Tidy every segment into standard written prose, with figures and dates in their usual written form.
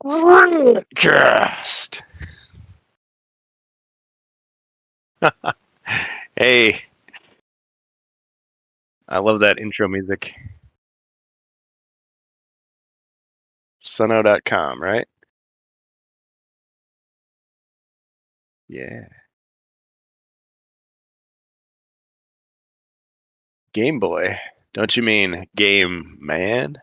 RantCast. Hey, I love that intro music. Suno.com, right? Yeah. Game Boy. Don't you mean Game Man?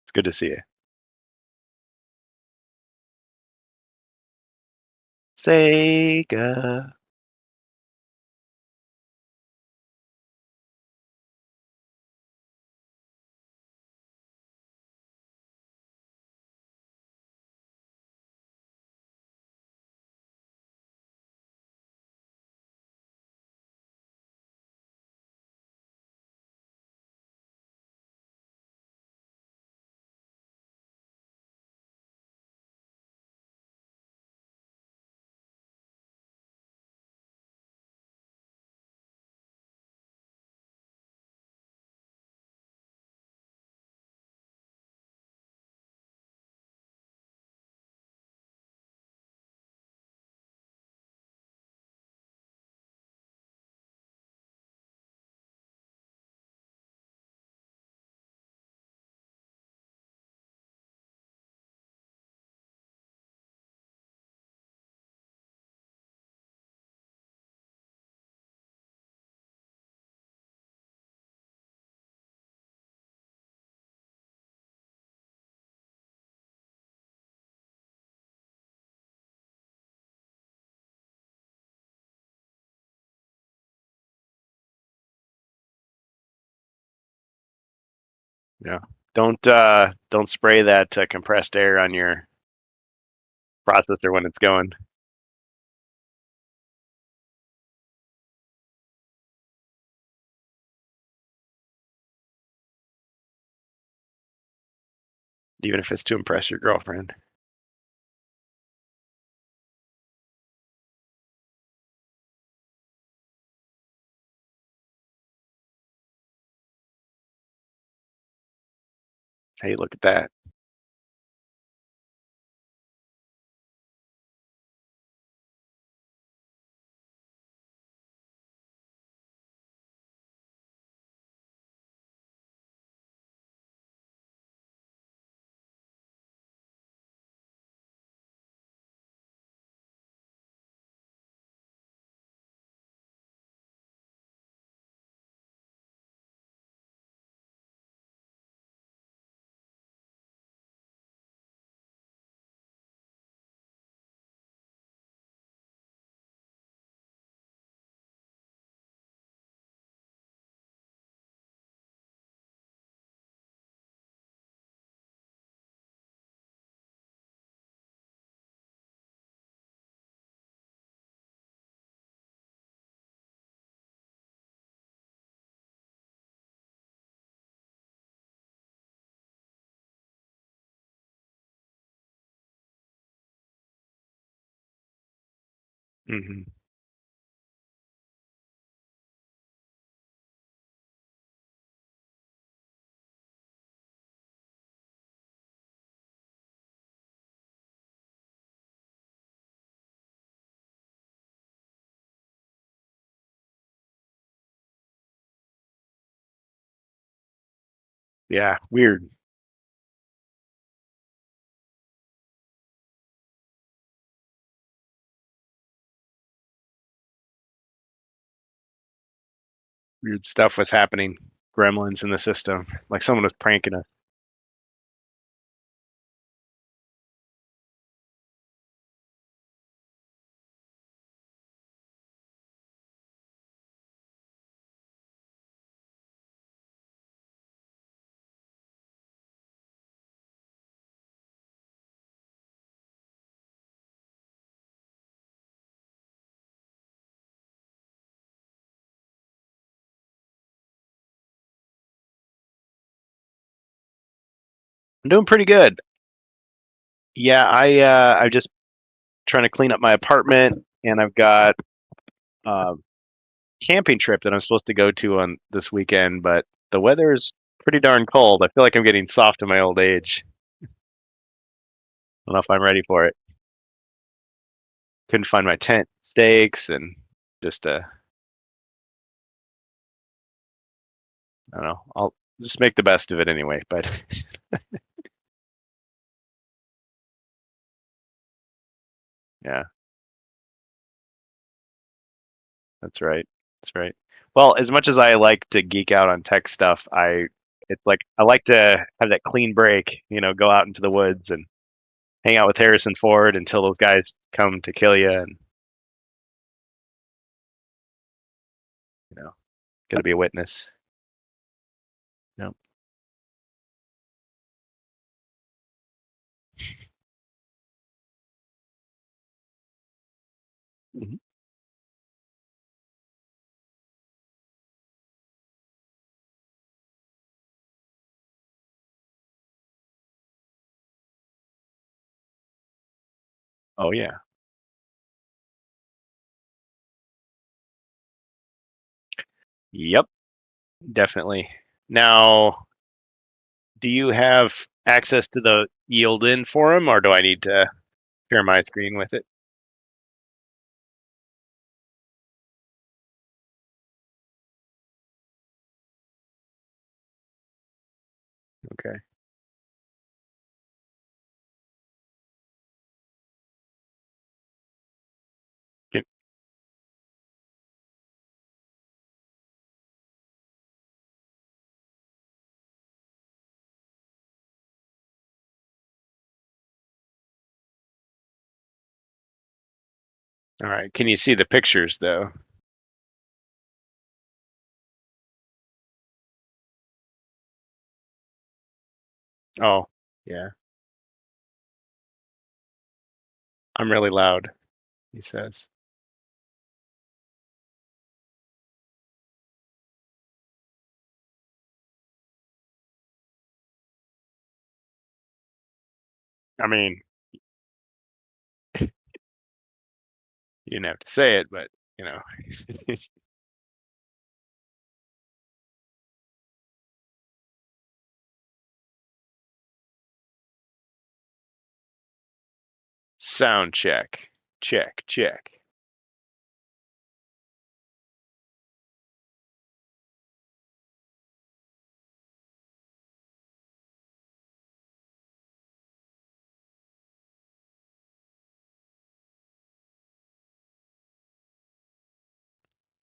It's good to see you. Sega. Yeah. Don't spray that compressed air on your processor when it's going. Even if it's to impress your girlfriend. Hey, look at that. Hmm. Yeah, weird. Weird stuff was happening. Gremlins in the system. Like someone was pranking us. I'm doing pretty good. Yeah, I'm just trying to clean up my apartment, and I've got a camping trip that I'm supposed to go to on this weekend, but the weather's pretty darn cold. I feel like I'm getting soft in my old age. I don't know if I'm ready for it. Couldn't find my tent stakes and just I don't know. I'll just make the best of it anyway. But yeah, that's right. That's right. Well, as much as I like to geek out on tech stuff, it's like I like to have that clean break. Go out into the woods and hang out with Harrison Ford until those guys come to kill you, and you know, got to be a witness. Yep. Mhm. Oh yeah. Yep. Definitely. Now, do you have access to the yield in forum, or do I need to share my screen with it? Okay. Can- All right. Can you see the pictures though? Oh, yeah. I'm really loud, he says. I mean, you didn't have to say it, but you know. Sound check. Check, check.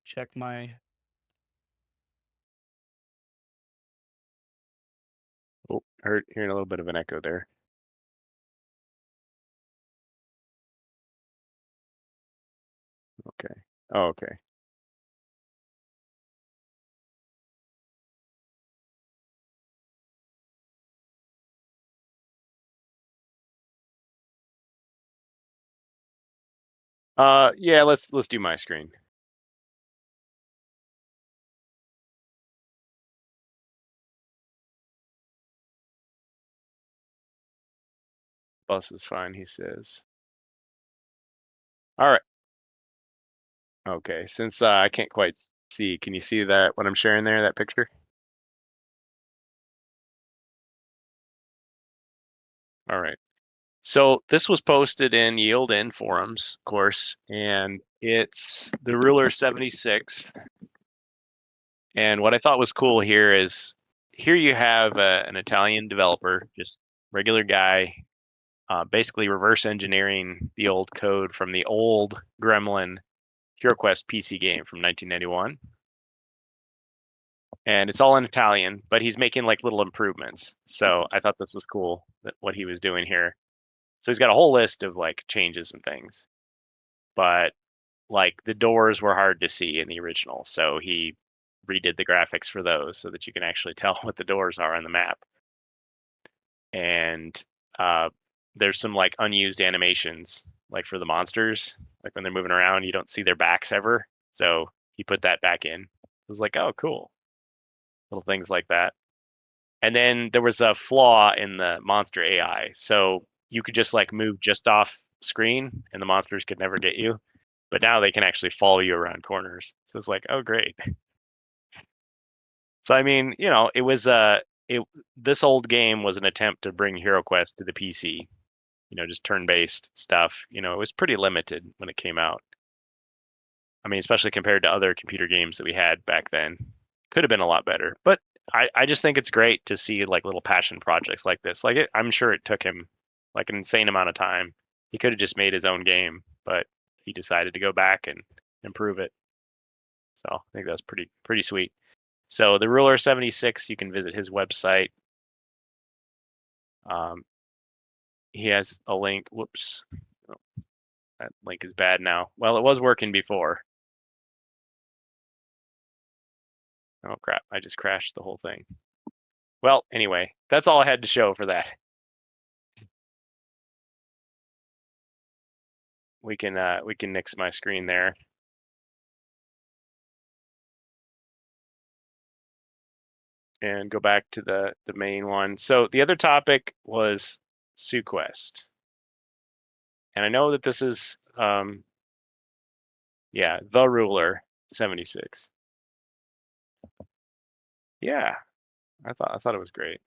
Check my. Oh, hearing a little bit of an echo there. Okay. Oh, okay. Yeah, let's do my screen. Bus is fine, he says. All right. Okay. Since I can't quite see, can you see that what I'm sharing there, that picture? All right. So this was posted in Yield In forums, of course, and it's the Ruler 76. And what I thought was cool here is here you have an Italian developer, just regular guy, basically reverse engineering the old code from the old Gremlin HeroQuest PC game from 1991. And it's all in Italian, but he's making like little improvements. So I thought this was cool that what he was doing here. So he's got a whole list of like changes and things, but like the doors were hard to see in the original, so he redid the graphics for those so that you can actually tell what the doors are on the map. And uh, there's some like unused animations, like for the monsters, like when they're moving around, you don't see their backs ever. So he put that back in. It was like, oh, cool, little things like that. And then there was a flaw in the monster AI. So you could just like move just off screen and the monsters could never get you. But now they can actually follow you around corners. So it's like, oh, great. So I mean, it was this old game was an attempt to bring HeroQuest to the PC. Just turn-based stuff. It was pretty limited when it came out. I mean, especially compared to other computer games that we had back then. Could have been a lot better. But I just think it's great to see like little passion projects like this. I'm sure it took him like an insane amount of time. He could have just made his own game, but he decided to go back and improve it. So I think that's pretty sweet. So the Ruler 76, you can visit his website. He has a link. Whoops. Oh, that link is bad now. Well, it was working before. Oh crap, I just crashed the whole thing. Well, anyway, that's all I had to show for that. We can nix my screen there. And go back to the main one. So the other topic was TseuQuesT. And I know that this is yeah, the Ruler 76. Yeah, I thought it was great.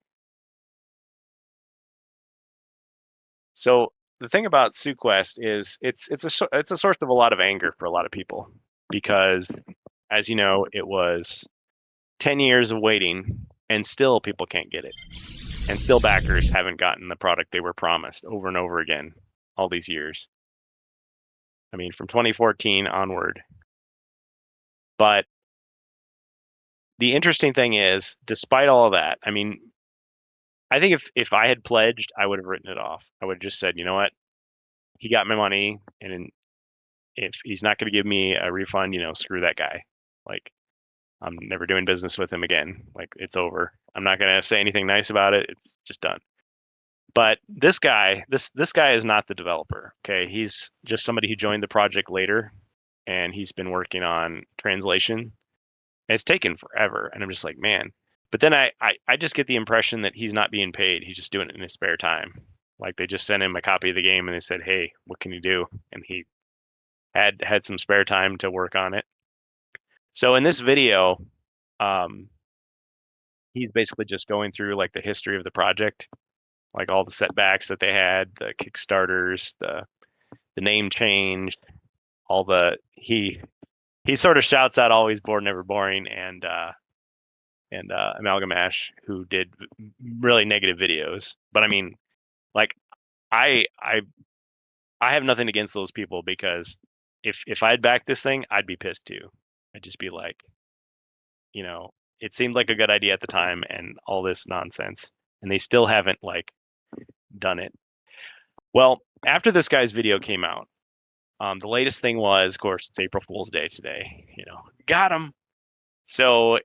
So the thing about TseuQuesT is it's a source of a lot of anger for a lot of people because, as you know, it was 10 years of waiting and still people can't get it, and still backers haven't gotten the product they were promised over and over again all these years. I mean, from 2014 onward. But the interesting thing is, despite all of that, I mean, I think if I had pledged, I would have written it off. I would have just said, you know what, he got my money, and if he's not going to give me a refund, screw that guy. Like, I'm never doing business with him again. Like, it's over. I'm not going to say anything nice about it. It's just done. But this guy is not the developer. Okay, he's just somebody who joined the project later, and he's been working on translation. And it's taken forever, and I'm just like, man. But then I just get the impression that he's not being paid. He's just doing it in his spare time. Like, they just sent him a copy of the game, and they said, hey, what can you do? And he had some spare time to work on it. So in this video, um, he's basically just going through like the history of the project, like all the setbacks that they had, the Kickstarters, the name change, all the he sort of shouts out always bored never boring and Amalgamash, who did really negative videos. But I mean, like I I I have nothing against those people because if I'd backed this thing, I'd be pissed too. I'd just be like, it seemed like a good idea at the time and all this nonsense, and they still haven't like done it. Well, after this guy's video came out, the latest thing was, of course, it's April Fool's Day today. Got him. So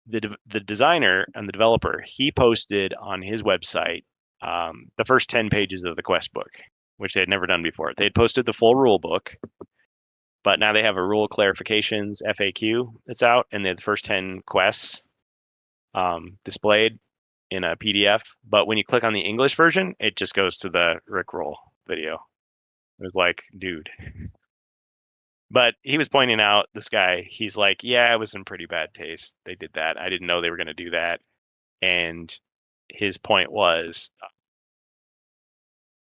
the designer and the developer, he posted on his website the first 10 pages of the quest book, which they had never done before. They had posted the full rule book, but now they have a rule clarifications FAQ that's out, and the first 10 quests displayed in a PDF. But when you click on the English version, it just goes to the Rickroll video. It was like, dude. But he was pointing out, this guy, he's like, yeah, it was in pretty bad taste. They did that. I didn't know they were going to do that. And his point was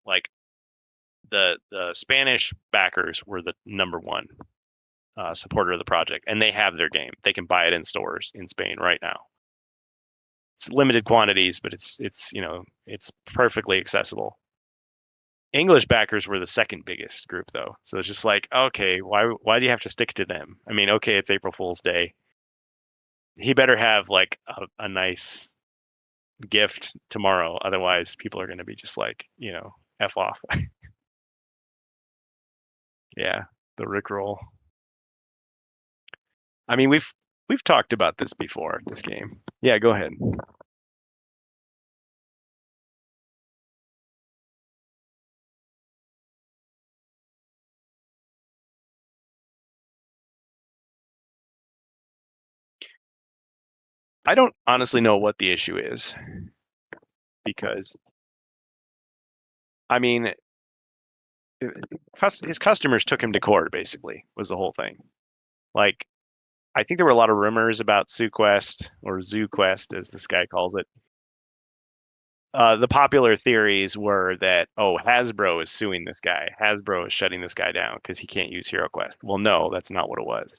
like the Spanish backers were the number one supporter of the project, and they have their game. They can buy it in stores in Spain right now. It's limited quantities, but it's perfectly accessible. English backers were the second biggest group, though. So it's just like, okay, why do you have to stick to them? I mean, okay, it's April Fool's Day. He better have like a nice gift tomorrow, otherwise people are going to be just like, f off. Yeah, the Rickroll. I mean, we've talked about this before. This game. Yeah, go ahead. I don't honestly know what the issue is because, I mean, his customers took him to court. Basically, was the whole thing. Like, I think there were a lot of rumors about TseuQuest or ZooQuest, as this guy calls it. The popular theories were that, oh, Hasbro is suing this guy. Hasbro is shutting this guy down because he can't use HeroQuest. Well, no, that's not what it was.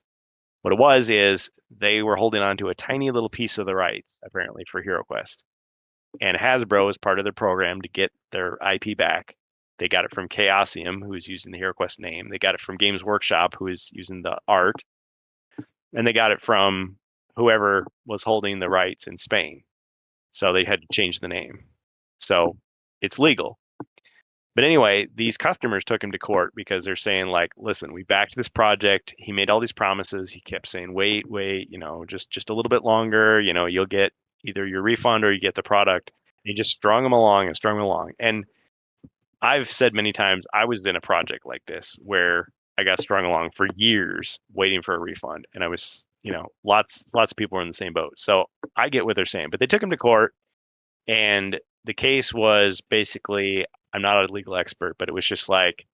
What it was is they were holding on to a tiny little piece of the rights, apparently, for HeroQuest. And Hasbro, as part of their program to get their IP back, they got it from Chaosium, who is using the HeroQuest name. They got it from Games Workshop, who is using the art. And they got it from whoever was holding the rights in Spain. So they had to change the name. So it's legal. But anyway, these customers took him to court because they're saying, like, listen, we backed this project. He made all these promises. He kept saying, wait, just a little bit longer. You'll get either your refund or you get the product. And he just strung them along and strung them along. And I've said many times I was in a project like this where I got strung along for years waiting for a refund. And I was, lots of people were in the same boat. So I get what they're saying. But they took him to court, and the case was basically, I'm not a legal expert, but it was just like,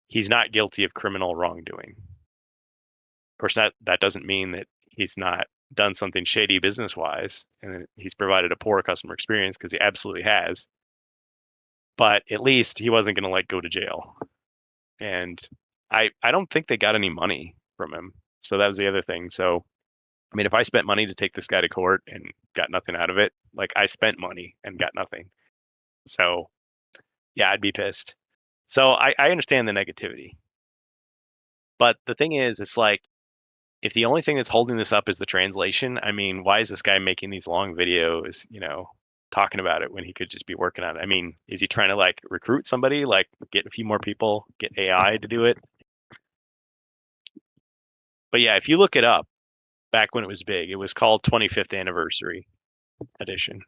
he's not guilty of criminal wrongdoing. Of course, that doesn't mean that he's not done something shady business wise, and he's provided a poor customer experience, because he absolutely has. But at least he wasn't going to go to jail. And I don't think they got any money from him. So that was the other thing. So I mean, if I spent money to take this guy to court and got nothing out of it, I spent money and got nothing. So yeah, I'd be pissed. So I understand the negativity. But the thing is, it's like, if the only thing that's holding this up is the translation, I mean, why is this guy making these long videos, talking about it when he could just be working on it? I mean, is he trying to recruit somebody, get a few more people, get AI to do it? But yeah, if you look it up, back when it was big, it was called 25th Anniversary Edition.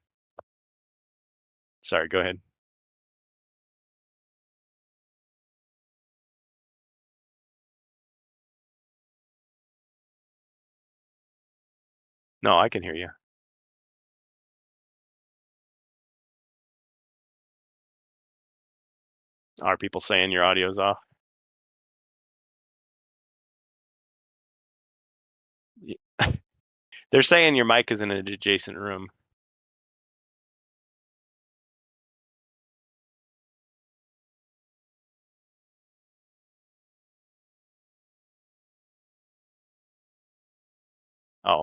Sorry, go ahead. No, I can hear you. Are people saying your audio's off? They're saying your mic is in an adjacent room. Oh,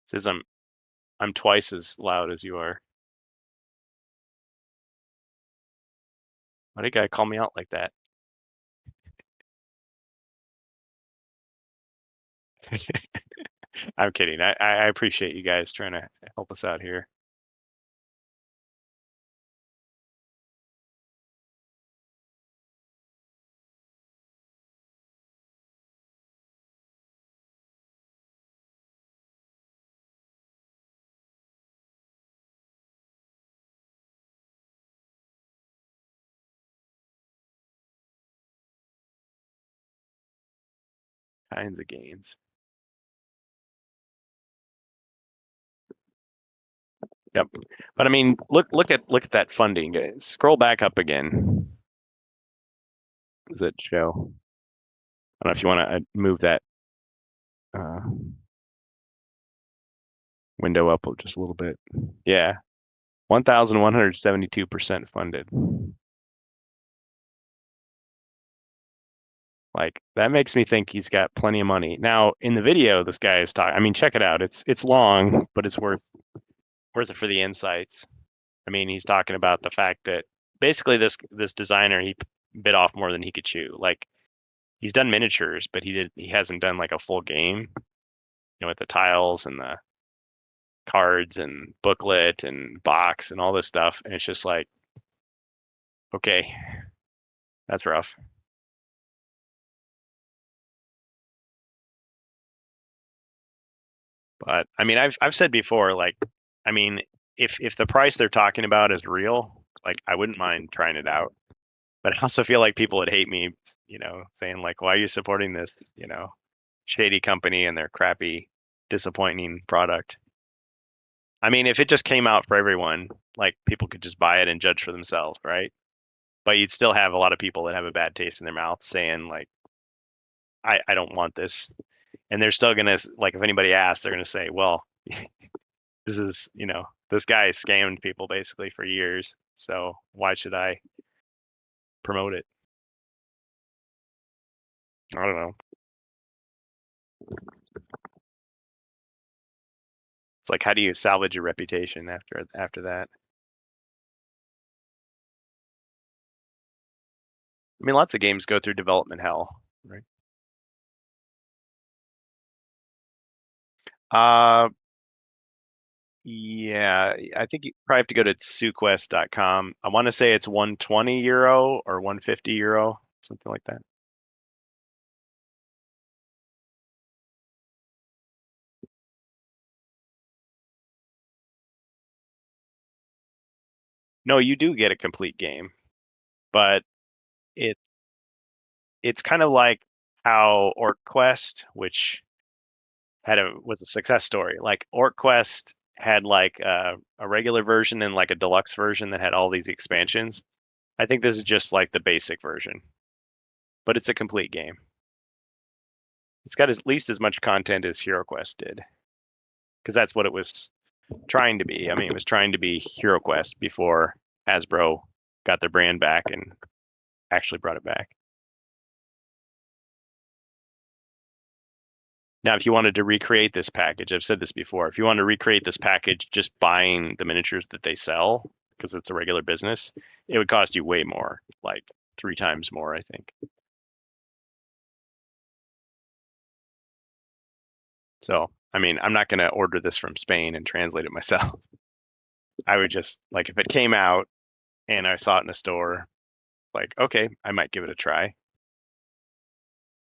it says I'm twice as loud as you are. Why did a guy call me out like that? I'm kidding. I appreciate you guys trying to help us out here. Kinds of gains. Yep. But I mean, look at that funding, guys. Scroll back up again. Does it show? I don't know if you want to move that uh, window up just a little bit. Yeah, 1,172% funded. That makes me think he's got plenty of money. Now, in the video, this guy is talking. I mean, check it out. It's long, but it's worth it for the insights. I mean, he's talking about the fact that basically this designer, he bit off more than he could chew. He's done miniatures, but he hasn't done a full game, with the tiles and the cards and booklet and box and all this stuff. And it's just okay, that's rough. But I mean, I've said before, I mean, if the price they're talking about is real, I wouldn't mind trying it out. But I also feel like people would hate me, saying why are you supporting this, shady company and their crappy, disappointing product? I mean, if it just came out for everyone, like people could just buy it and judge for themselves, right? But you'd still have a lot of people that have a bad taste in their mouth saying like, I don't want this. And they're still gonna like if anybody asks, they're gonna say, well, this is this guy scammed people basically for years, so why should I promote it? I don't know. It's like how do you salvage your reputation after that? I mean, lots of games go through development hell, right? Uh, yeah, I think you probably have to go to TseuQuesT.com. I want to say it's 120 euro or 150 euro, something like that. No, you do get a complete game, but it it's kind of like how OrcQuest, which was a success story. Like OrcQuest had like a regular version and like a deluxe version that had all these expansions. I think this is just like the basic version, but it's a complete game. It's got at least as much content as HeroQuest did, because that's what it was trying to be. I mean, it was trying to be HeroQuest before Hasbro got their brand back and actually brought it back. Now, if you wanted to recreate this package, I've said this before, if you want to recreate this package just buying the miniatures that they sell, because it's a regular business, it would cost you way more, like 3 times more, I think. So, I mean, I'm not going to order this from Spain and translate it myself. I would just, like, if it came out and I saw it in a store, like, okay, I might give it a try.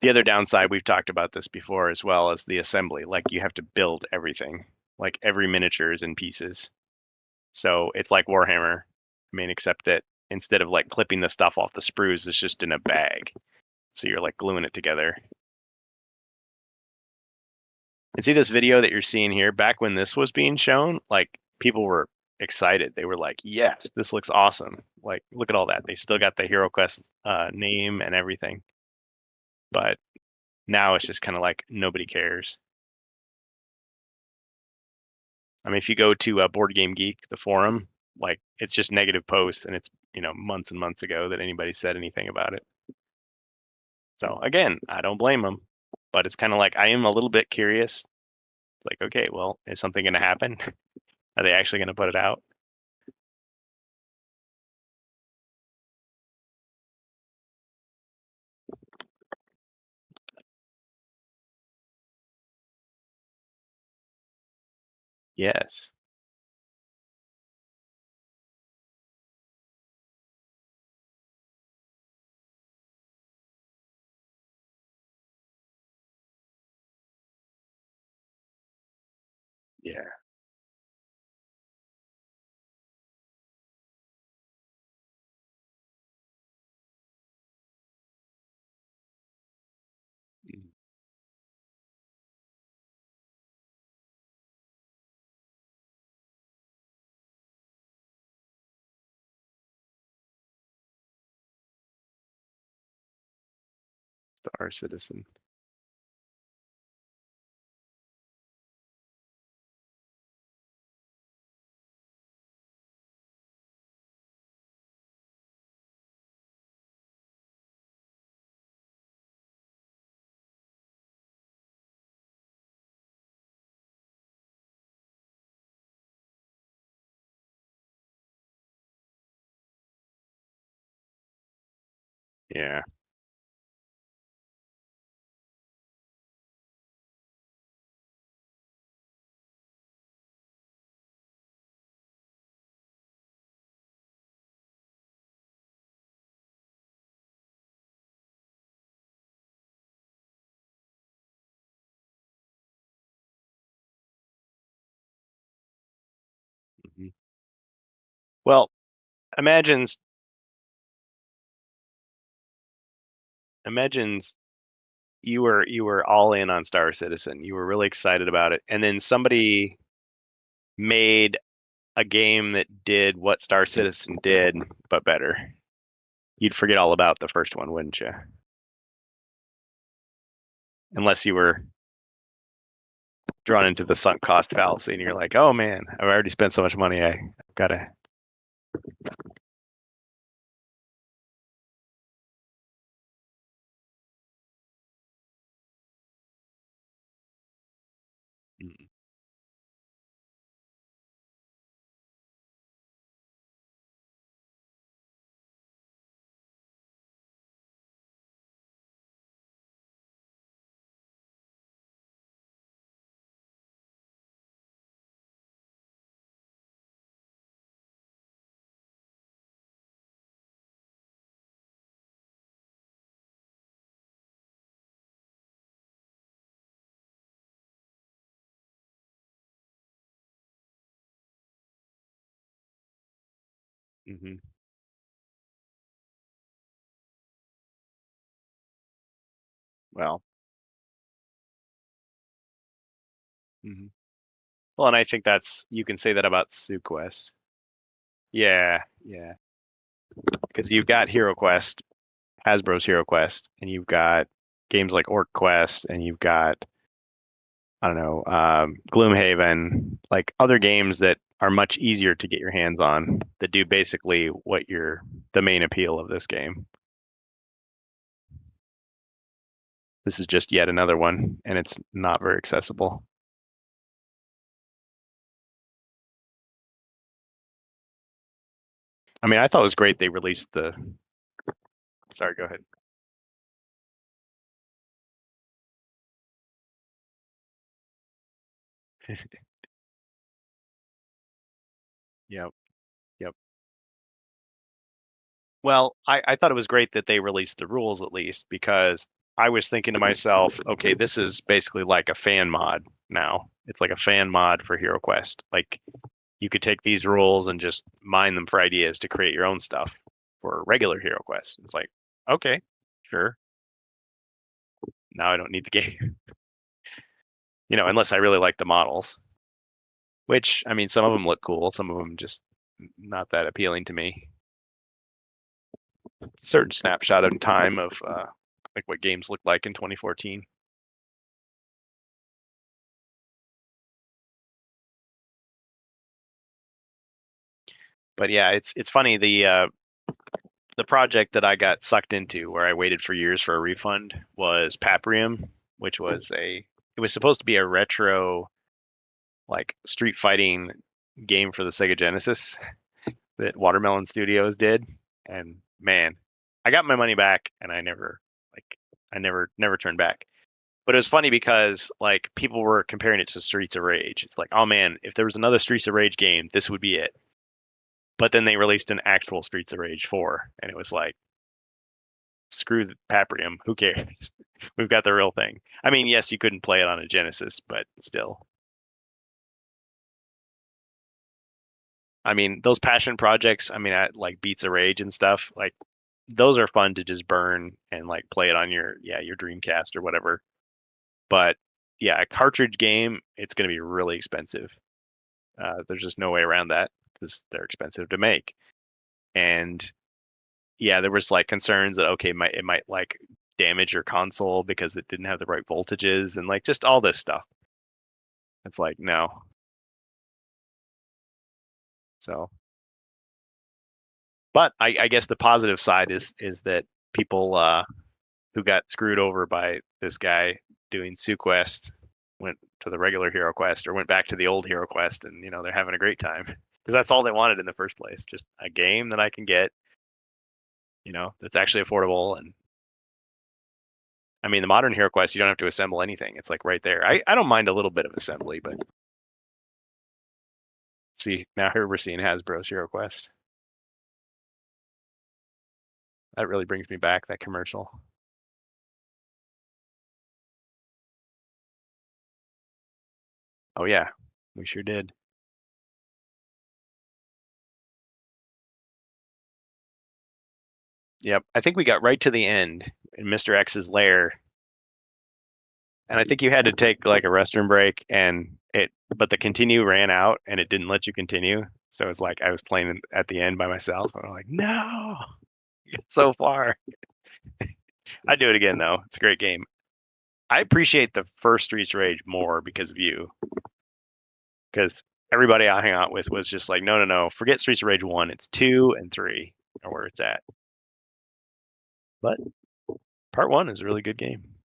The other downside, we've talked about this before as well, is the assembly. Like, you have to build everything, like, every miniature is in pieces. So it's like Warhammer. I mean, except that instead of like clipping the stuff off the sprues, it's just in a bag. So you're like gluing it together. And see this video that you're seeing here, back when this was being shown, like people were excited. They were like, yes, this looks awesome. Like, look at all that. They still got the HeroQuest name and everything. But now it's just kind of like nobody cares. I mean, if you go to Board Game Geek, the forum, like it's just negative posts and it's, months and months ago that anybody said anything about it. So again, I don't blame them, but it's kind of like I am a little bit curious. Like, okay, well, is something going to happen? Are they actually going to put it out? Yes. Yeah. Mm. Star Citizen. Yeah. Hmm. Well, imagines imagines you were all in on Star Citizen. You were really excited about it, and then somebody made a game that did what Star Citizen did, but better, you'd forget all about the first one, wouldn't you? Unless you were drawn into the sunk cost fallacy and you're like, oh man, I've already spent so much money, I've gotta. Mm-hmm. Well, mm-hmm. Well, and I think that's you can say that about TseuQuesT. Yeah, yeah, because you've got HeroQuest, Hasbro's HeroQuest, and you've got games like OrcQuest, and you've got I don't know, Gloomhaven, like other games that are much easier to get your hands on that do basically what the main appeal of this game. This is just yet another one, and it's not very accessible. I mean, I thought it was great they released the. Sorry, go ahead. Yep, yep. Well, I thought it was great that they released the rules at least because I was thinking to myself, okay, this is basically like a fan mod now. It's like a fan mod for HeroQuest. Like you could take these rules and just mine them for ideas to create your own stuff for regular HeroQuest. It's like, okay, sure. Now I don't need the game, unless I really like the models. Which I mean, some of them look cool, some of them just not that appealing to me. It's a certain snapshot in time of like what games looked like in 2014. But yeah, it's funny the project that I got sucked into where I waited for years for a refund was Paprium, which was it was supposed to be a retro like street fighting game for the Sega Genesis that Watermelon Studios did. And man, I got my money back and like I never turned back. But it was funny because like people were comparing it to Streets of Rage. It's like, oh man, if there was another Streets of Rage game, this would be it. But then they released an actual Streets of Rage 4, and it was like, screw the Paprium. Who cares? We've got the real thing. I mean, yes, you couldn't play it on a Genesis, but still. I mean, those passion projects, I mean, like Beats of Rage and stuff, like those are fun to just burn and like play it on your Dreamcast or whatever. But yeah, a cartridge game, it's going to be really expensive. There's just no way around that because they're expensive to make. And yeah, there was like concerns that okay, it might like damage your console because it didn't have the right voltages and like just all this stuff. It's like no. So, but I guess the positive side is that people who got screwed over by this guy doing TseuQuesT went to the regular HeroQuest or went back to the old HeroQuest, and they're having a great time because that's all they wanted in the first place, just a game that I can get, that's actually affordable. And I mean, the modern HeroQuest, you don't have to assemble anything; it's like right there. I don't mind a little bit of assembly, but see now here we're seeing Hasbro's HeroQuest. That really brings me back, that commercial. Oh yeah, we sure did. Yep. I think we got right to the end in Mr. X's lair, And I think you had to take like a restroom break, but the continue ran out and it didn't let you continue. So it was like I was playing at the end by myself. I'm like, no, it's so far. I'd do it again though. It's a great game. I appreciate the first Streets of Rage more because of you, because everybody I hang out with was just like, no, no, no, forget Streets of Rage 1. It's 2 and 3 are where it's at. But part 1 is a really good game.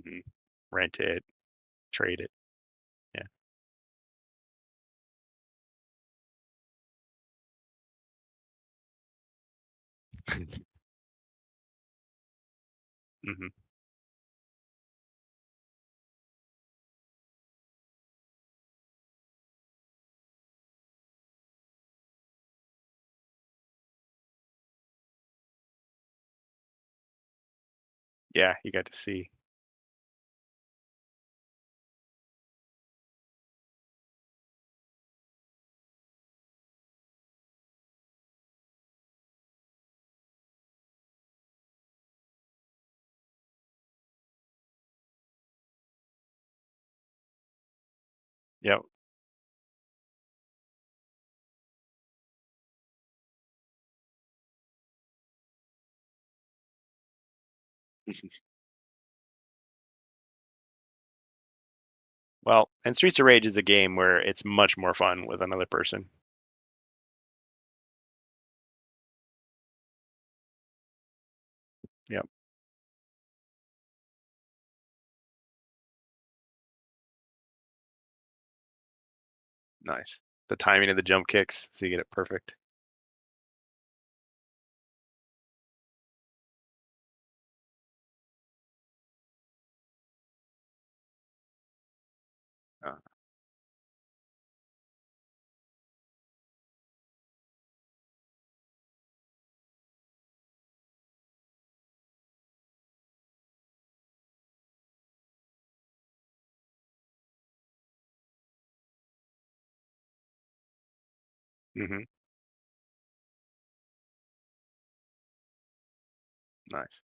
Mhm. Rent it, trade it. Yeah. Hmm. Yeah, you got to see. Yep. Well, and Streets of Rage is a game where it's much more fun with another person. Yep. Nice. The timing of the jump kicks, so you get it perfect. Uh, hmm. Nice.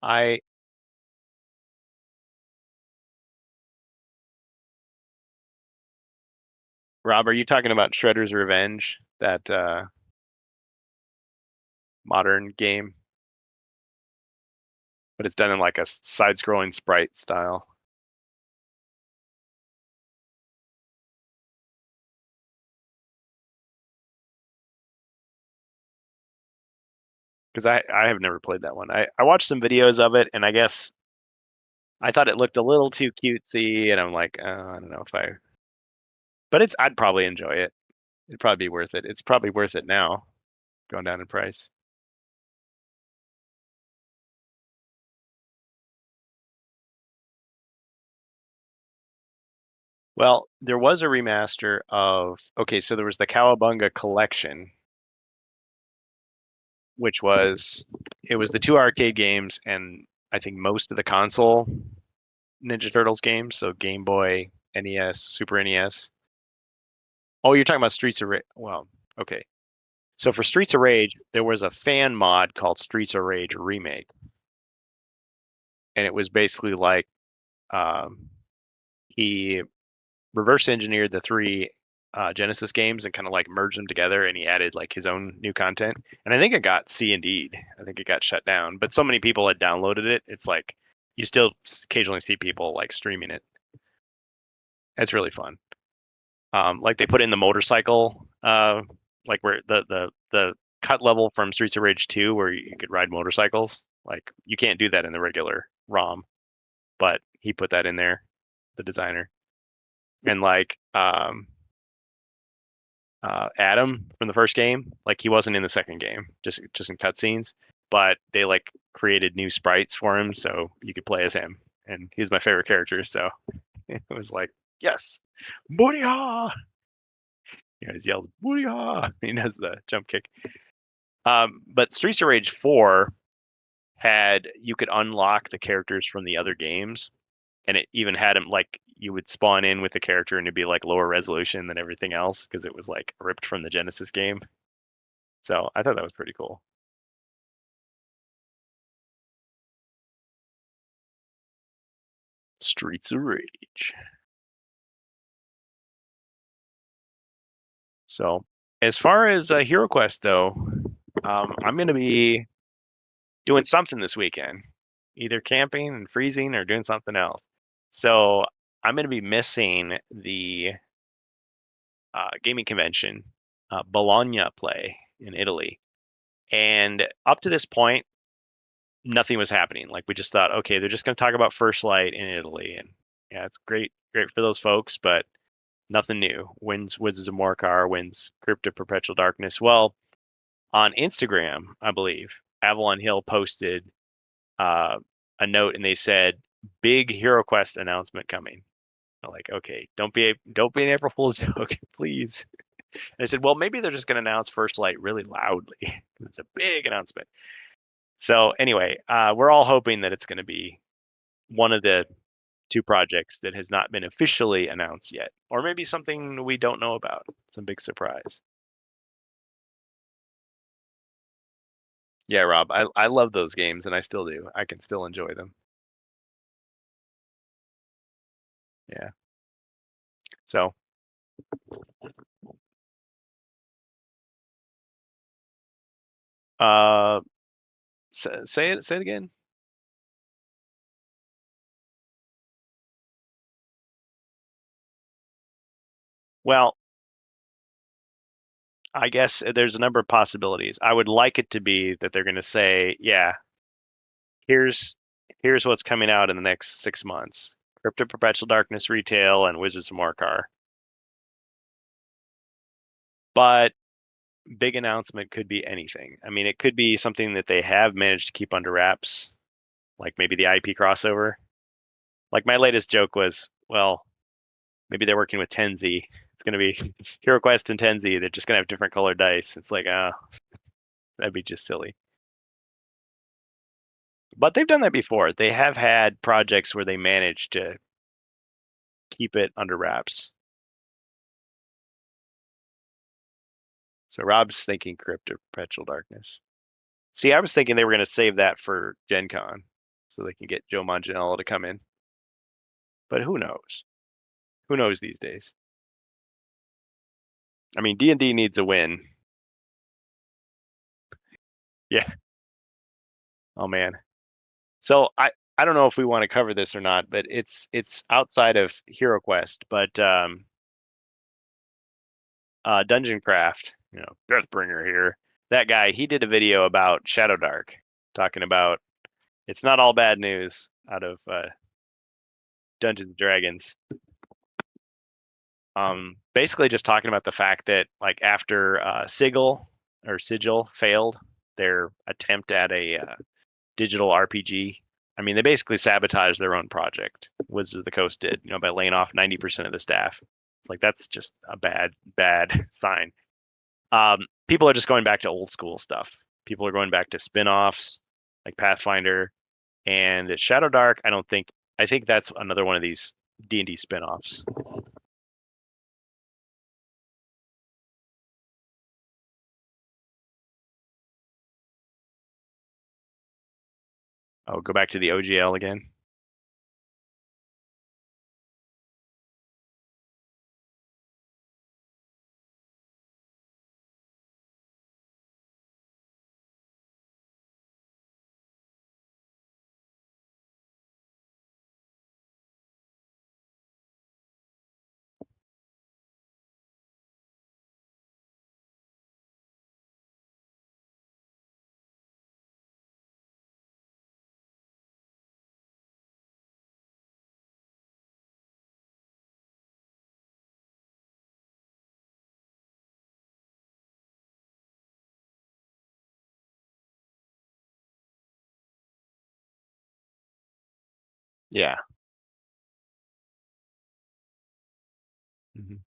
I Rob, are you talking about Shredder's Revenge, that modern game? But it's done in like a side-scrolling sprite style. Because I have never played that one. I watched some videos of it, and I guess I thought it looked a little too cutesy, and I'm like, I don't know if I. But I'd probably enjoy it. It'd probably be worth it. It's probably worth it now, going down in price. Well, there was a remaster of, okay, so there was the Cowabunga collection, which was, it was the two arcade games and I think most of the console Ninja Turtles games, so Game Boy, NES, Super NES. Oh, you're talking about Streets of Rage. Well, okay. So for Streets of Rage, there was a fan mod called Streets of Rage Remake, and it was basically like um, he reverse engineered the three Genesis games and kind of like merged them together, and he added like his own new content. And I think it got C and D. I think it got shut down, but so many people had downloaded it. It's like you still occasionally see people like streaming it. It's really fun. Like they put in the motorcycle, like where the cut level from Streets of Rage 2, where you could ride motorcycles. Like you can't do that in the regular ROM, but he put that in there, the designer. And like Adam from the first game. Like he wasn't in the second game, just in cutscenes. But they like created new sprites for him, so you could play as him, and he was my favorite character. So it was like Yes, booyah! He's yelled booyah. He has the jump kick. But Streets of Rage 4 you could unlock the characters from the other games, and it even had them like you would spawn in with the character and it'd be like lower resolution than everything else because it was like ripped from the Genesis game. So I thought that was pretty cool. Streets of Rage. So as far as HeroQuest though, I'm going to be doing something this weekend, either camping and freezing or doing something else. So I'm going to be missing the gaming convention, Bologna play in Italy. And up to this point, nothing was happening. Like we just thought, okay, they're just going to talk about First Light in Italy, and yeah, it's great for those folks, but nothing new. Wins Wizards of Morcar, wins Crypt of Perpetual Darkness. Well, on Instagram, I believe Avalon Hill posted uh, a note, and they said big HeroQuest announcement coming. I'm like, okay, don't be an April Fool's joke, please. And I said, well, maybe they're just going to announce First Light really loudly. It's a big announcement. So anyway, we're all hoping that it's going to be one of the two projects that has not been officially announced yet, or maybe something we don't know about, some big surprise. Yeah, Rob, I love those games, and I still do. I can still enjoy them. Yeah. So, uh, say it again. Well, I guess there's a number of possibilities. I would like it to be that they're going to say, yeah, here's what's coming out in the next 6 months: Crypt of Perpetual Darkness retail and Wizards of Morcar. But big announcement could be anything. I mean, it could be something that they have managed to keep under wraps, like maybe the IP crossover. Like my latest joke was, well, maybe they're working with Tenzi. It's going to be HeroQuest and Tenzi. They're just going to have different colored dice. It's like, that'd be just silly. But they've done that before. They have had projects where they managed to keep it under wraps. So Rob's thinking Crypt of Perpetual Darkness. See, I was thinking they were going to save that for Gen Con so they can get Joe Manganiello to come in. But who knows? Who knows these days? I mean, D&D needs a win. Yeah. Oh man. So I don't know if we want to cover this or not, but it's outside of HeroQuest, but Dungeon Craft, Deathbringer here. That guy, he did a video about Shadow Dark, talking about it's not all bad news out of Dungeons and Dragons. Basically just talking about the fact that like after Sigil failed their attempt at a digital RPG. I mean, they basically sabotaged their own project. Wizards of the Coast did, by laying off 90% of the staff. Like that's just a bad sign. People are just going back to old school stuff. People are going back to spin-offs like Pathfinder and Shadow Dark. I think that's another one of these D&D spin-offs. Oh, go back to the OGL again. Yeah. Mhm.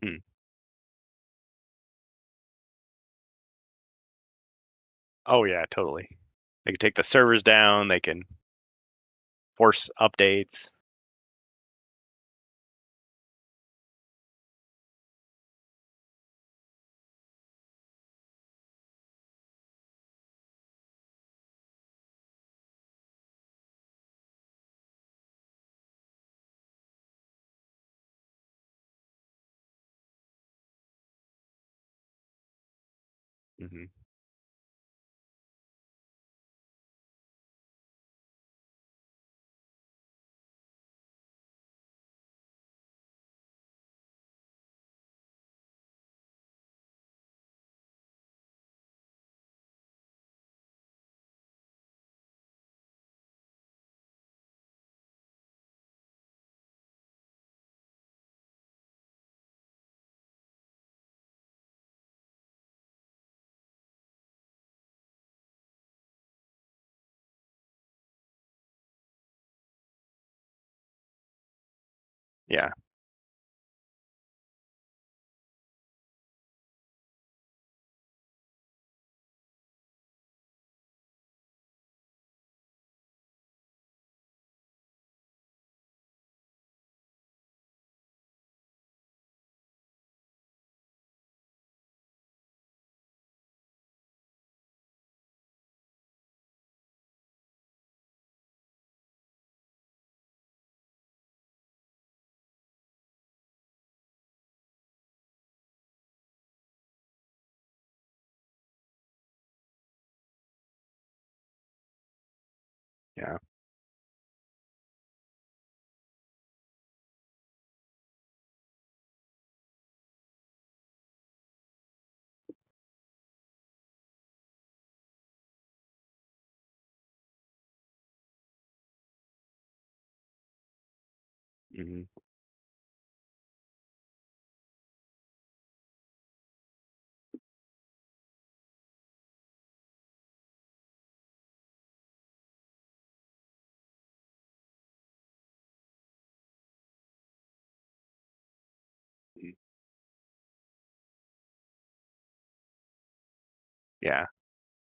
Hmm. Oh yeah, totally. They can take the servers down. They can force updates. Hmm. Yeah. Yeah. Hmm. Yeah.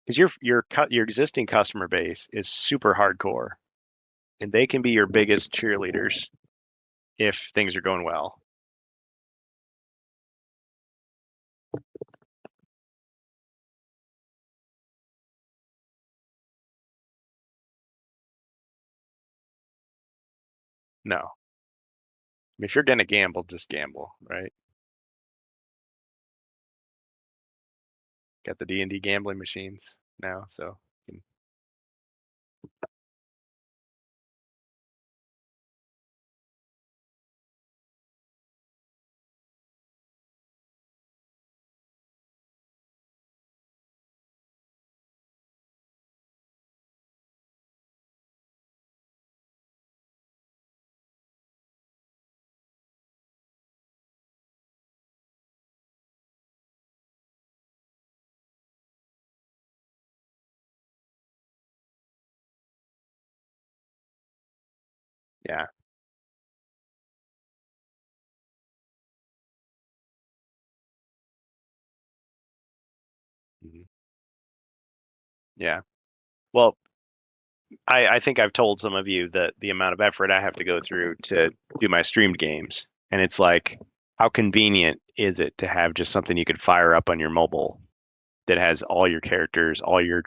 Because your existing customer base is super hardcore, and they can be your biggest cheerleaders if things are going well. No. If you're gonna gamble, just gamble, right? Got the D&D gambling machines now, so yeah. Mhm. Yeah. Well, I think I've told some of you that the amount of effort I have to go through to do my streamed games, and it's like, how convenient is it to have just something you could fire up on your mobile that has all your characters, all your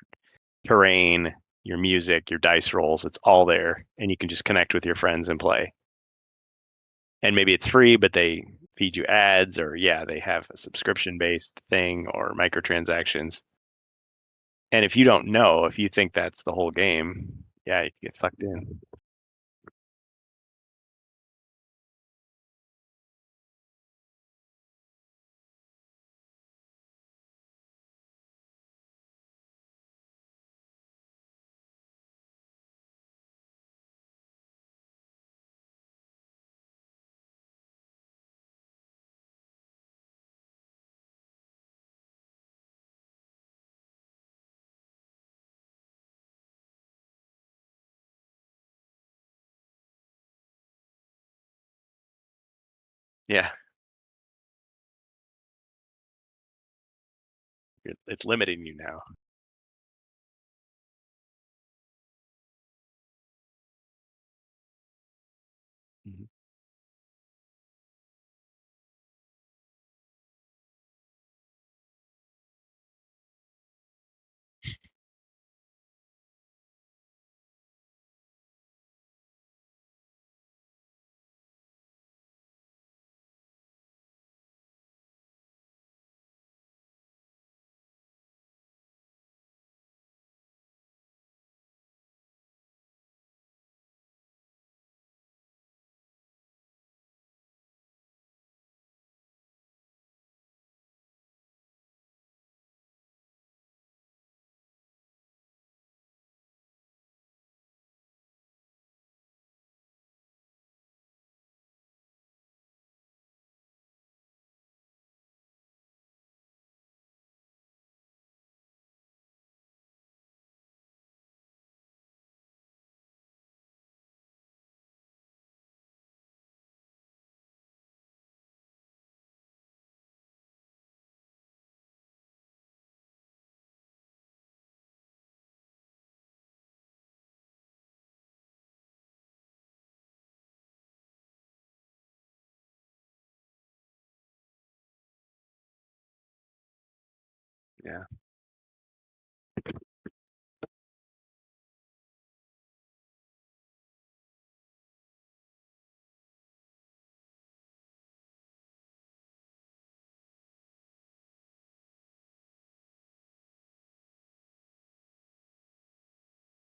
terrain, your music, your dice rolls, it's all there, and you can just connect with your friends and play. And maybe it's free, but they feed you ads, or yeah, they have a subscription based thing or microtransactions. And if you don't know, if you think that's the whole game, yeah, you get sucked in. Yeah. It's limiting you now. Mhm. Yeah.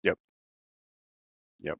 Yep. Yep.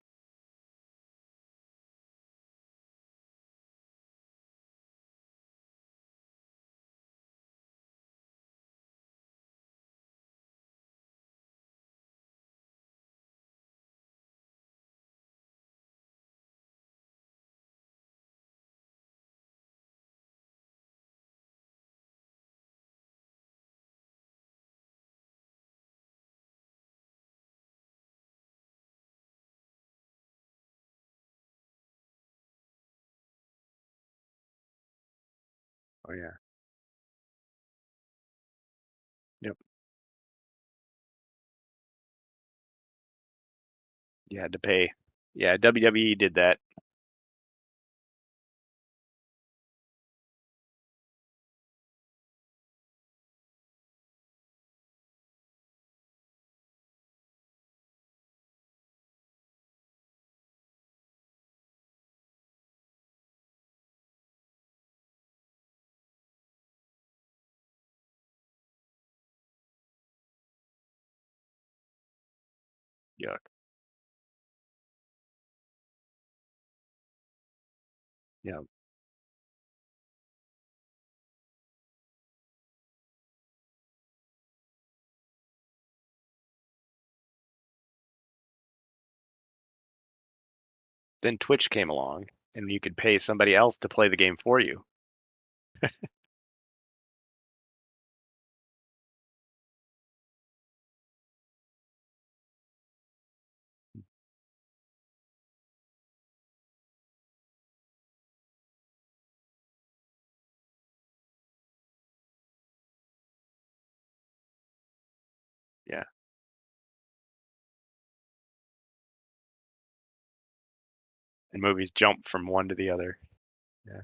Oh yeah. Yep. You had to pay. Yeah, WWE did that. Yuck. Yeah. Then Twitch came along and you could pay somebody else to play the game for you. Yeah. And movies jump from one to the other. Yeah.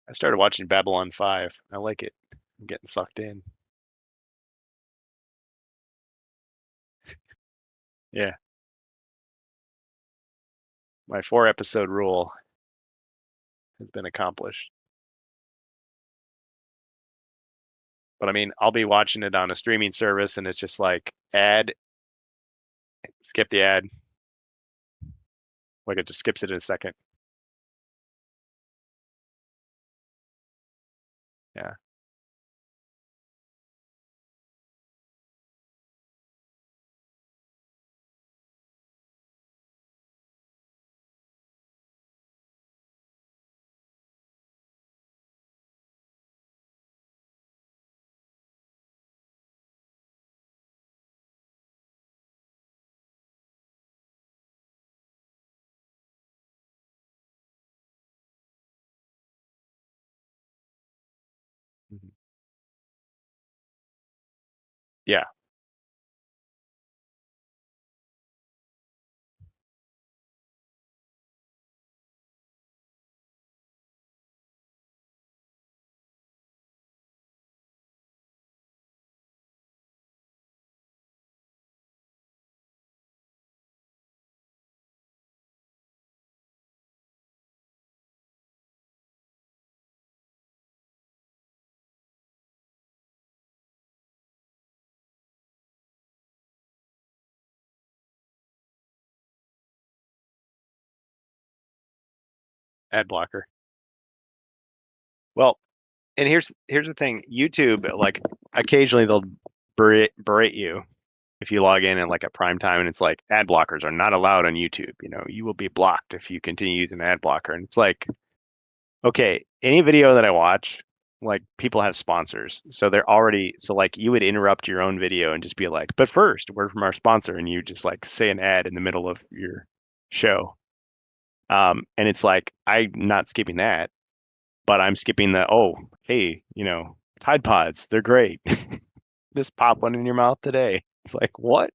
I started watching Babylon 5. I like it. I'm getting sucked in. Yeah. My 4 episode rule has been accomplished. But I mean, I'll be watching it on a streaming service and it's just like ad, skip the ad. Like it just skips it in a second. Yeah. ad blocker. Well, and here's the thing. YouTube, like, occasionally they'll berate you if you log in at like a prime time, and it's like ad blockers are not allowed on YouTube. You will be blocked if you continue using an ad blocker. And it's like, okay, any video that I watch, like, people have sponsors, so they're already, so like you would interrupt your own video and just be like, but first, word from our sponsor, and you just like say an ad in the middle of your show. And it's like, I'm not skipping that, but I'm skipping the, oh, hey, Tide Pods, they're great. Just pop one in your mouth today. It's like, what?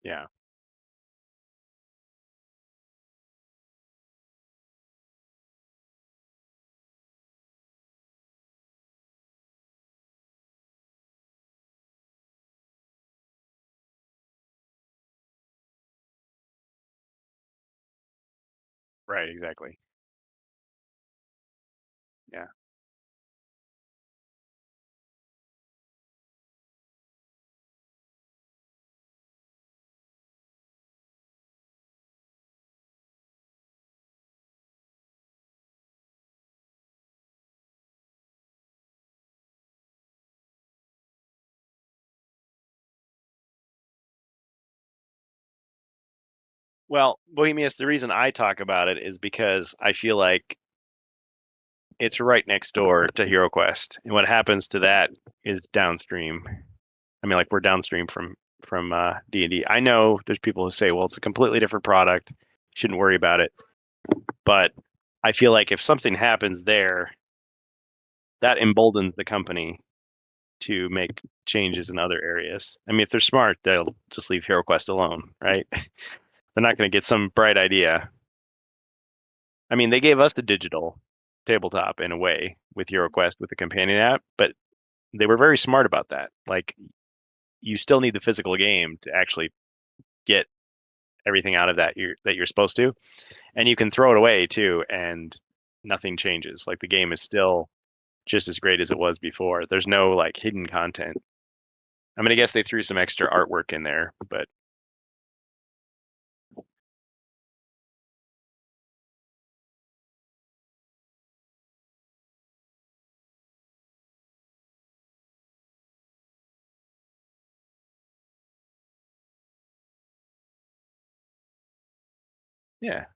Yeah. Right, exactly. Yeah. Well, Bohemius, the reason I talk about it is because I feel like it's right next door to HeroQuest, and what happens to that is downstream. I mean, like, we're downstream from D&D. I know there's people who say, well, it's a completely different product, shouldn't worry about it. But I feel like if something happens there, that emboldens the company to make changes in other areas. I mean, if they're smart, they'll just leave HeroQuest alone, right? They're not going to get some bright idea. I mean, they gave us the digital tabletop in a way with HeroQuest with the companion app, but they were very smart about that. Like, you still need the physical game to actually get everything out of that you're supposed to, and you can throw it away too, and nothing changes. Like, the game is still just as great as it was before. There's no like hidden content. I mean, I guess they threw some extra artwork in there, but yeah.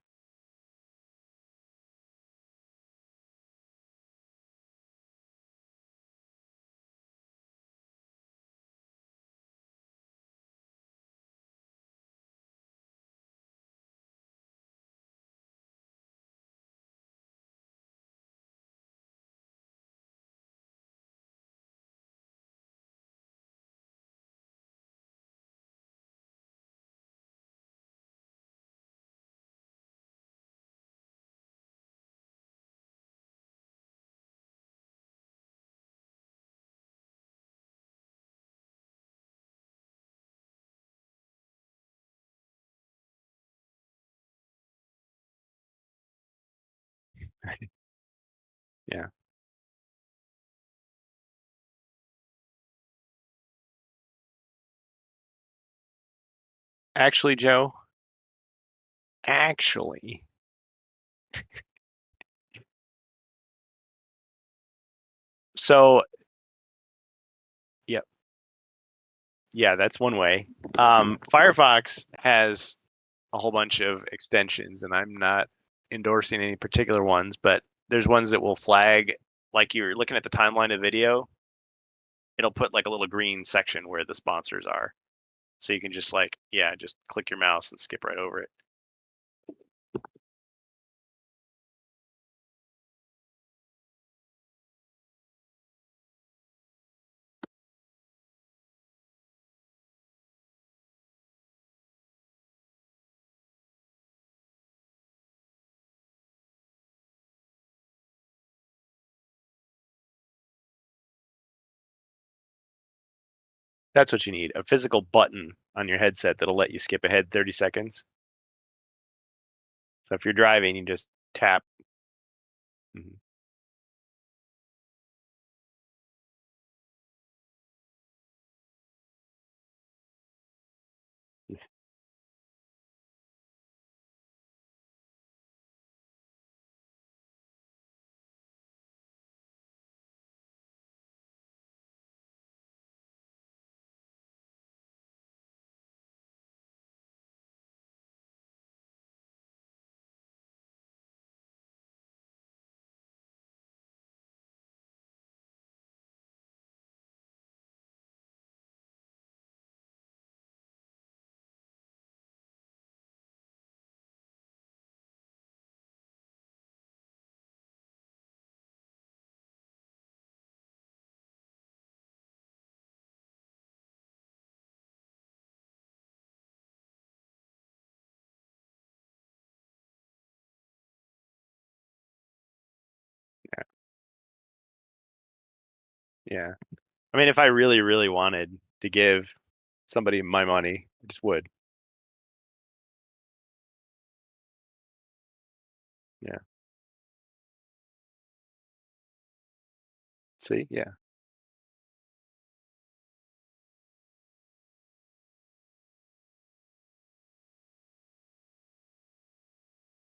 Yeah. Actually, Joe, actually, so yeah, yeah, that's one way. Firefox has a whole bunch of extensions, and I'm not endorsing any particular ones, but there's ones that will flag, like you're looking at the timeline of video, it'll put like a little green section where the sponsors are. So you can just like, yeah, just click your mouse and skip right over it. That's what you need, a physical button on your headset that'll let you skip ahead 30 seconds. So if you're driving, you just tap. Mhm. Yeah. I mean, if I really, really wanted to give somebody my money, I just would. Yeah. See? Yeah.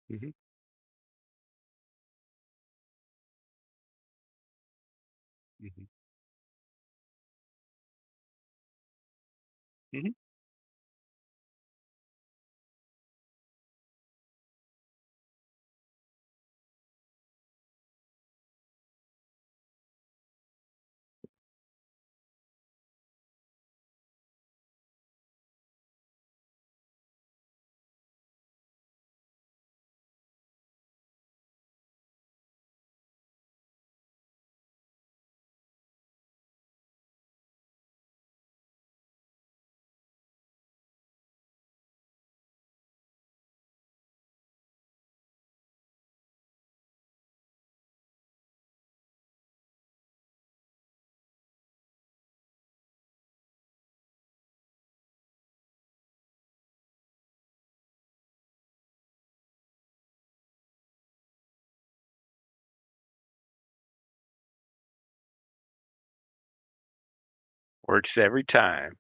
Hmm. Hmm. Hmm. Works every time.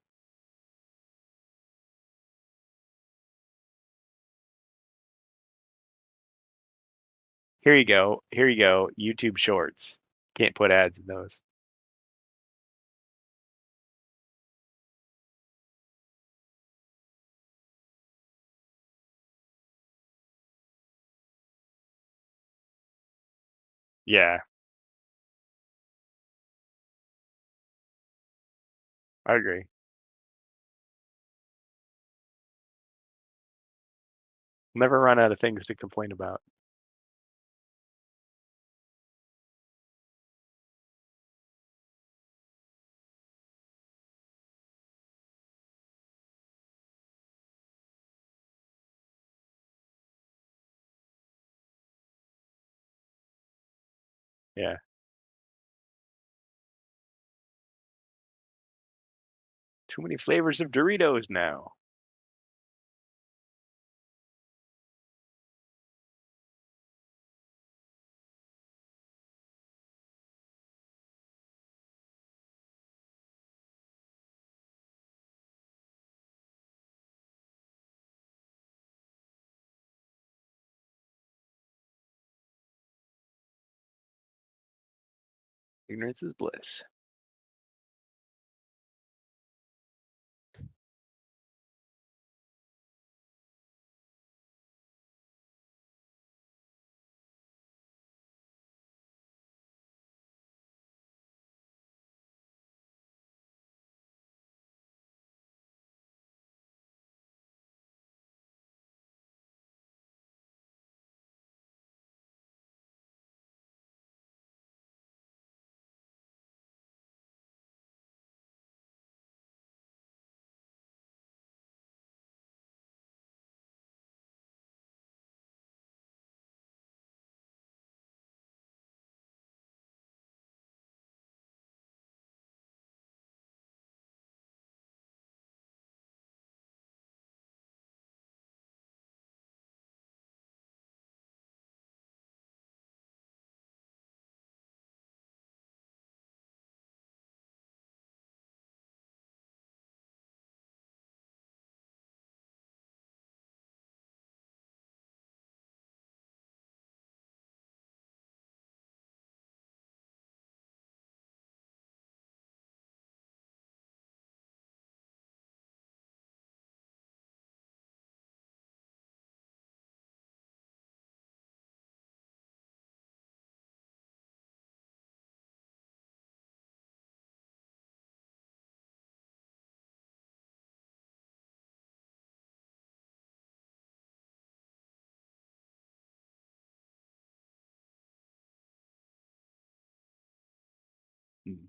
Here you go. Here you go. YouTube Shorts. Can't put ads in those. Yeah, I agree. Never run out of things to complain about. Yeah. Too many flavors of Doritos now. Ignorance is bliss. Mm.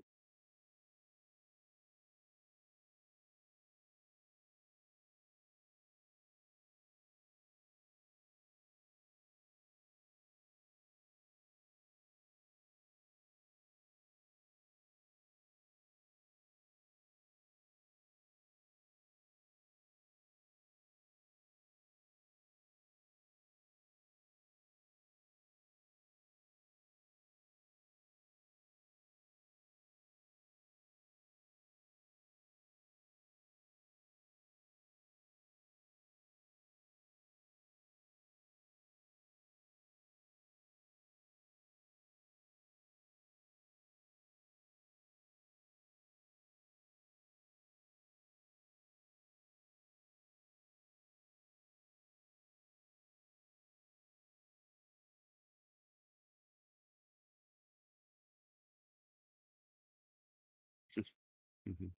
Mhm.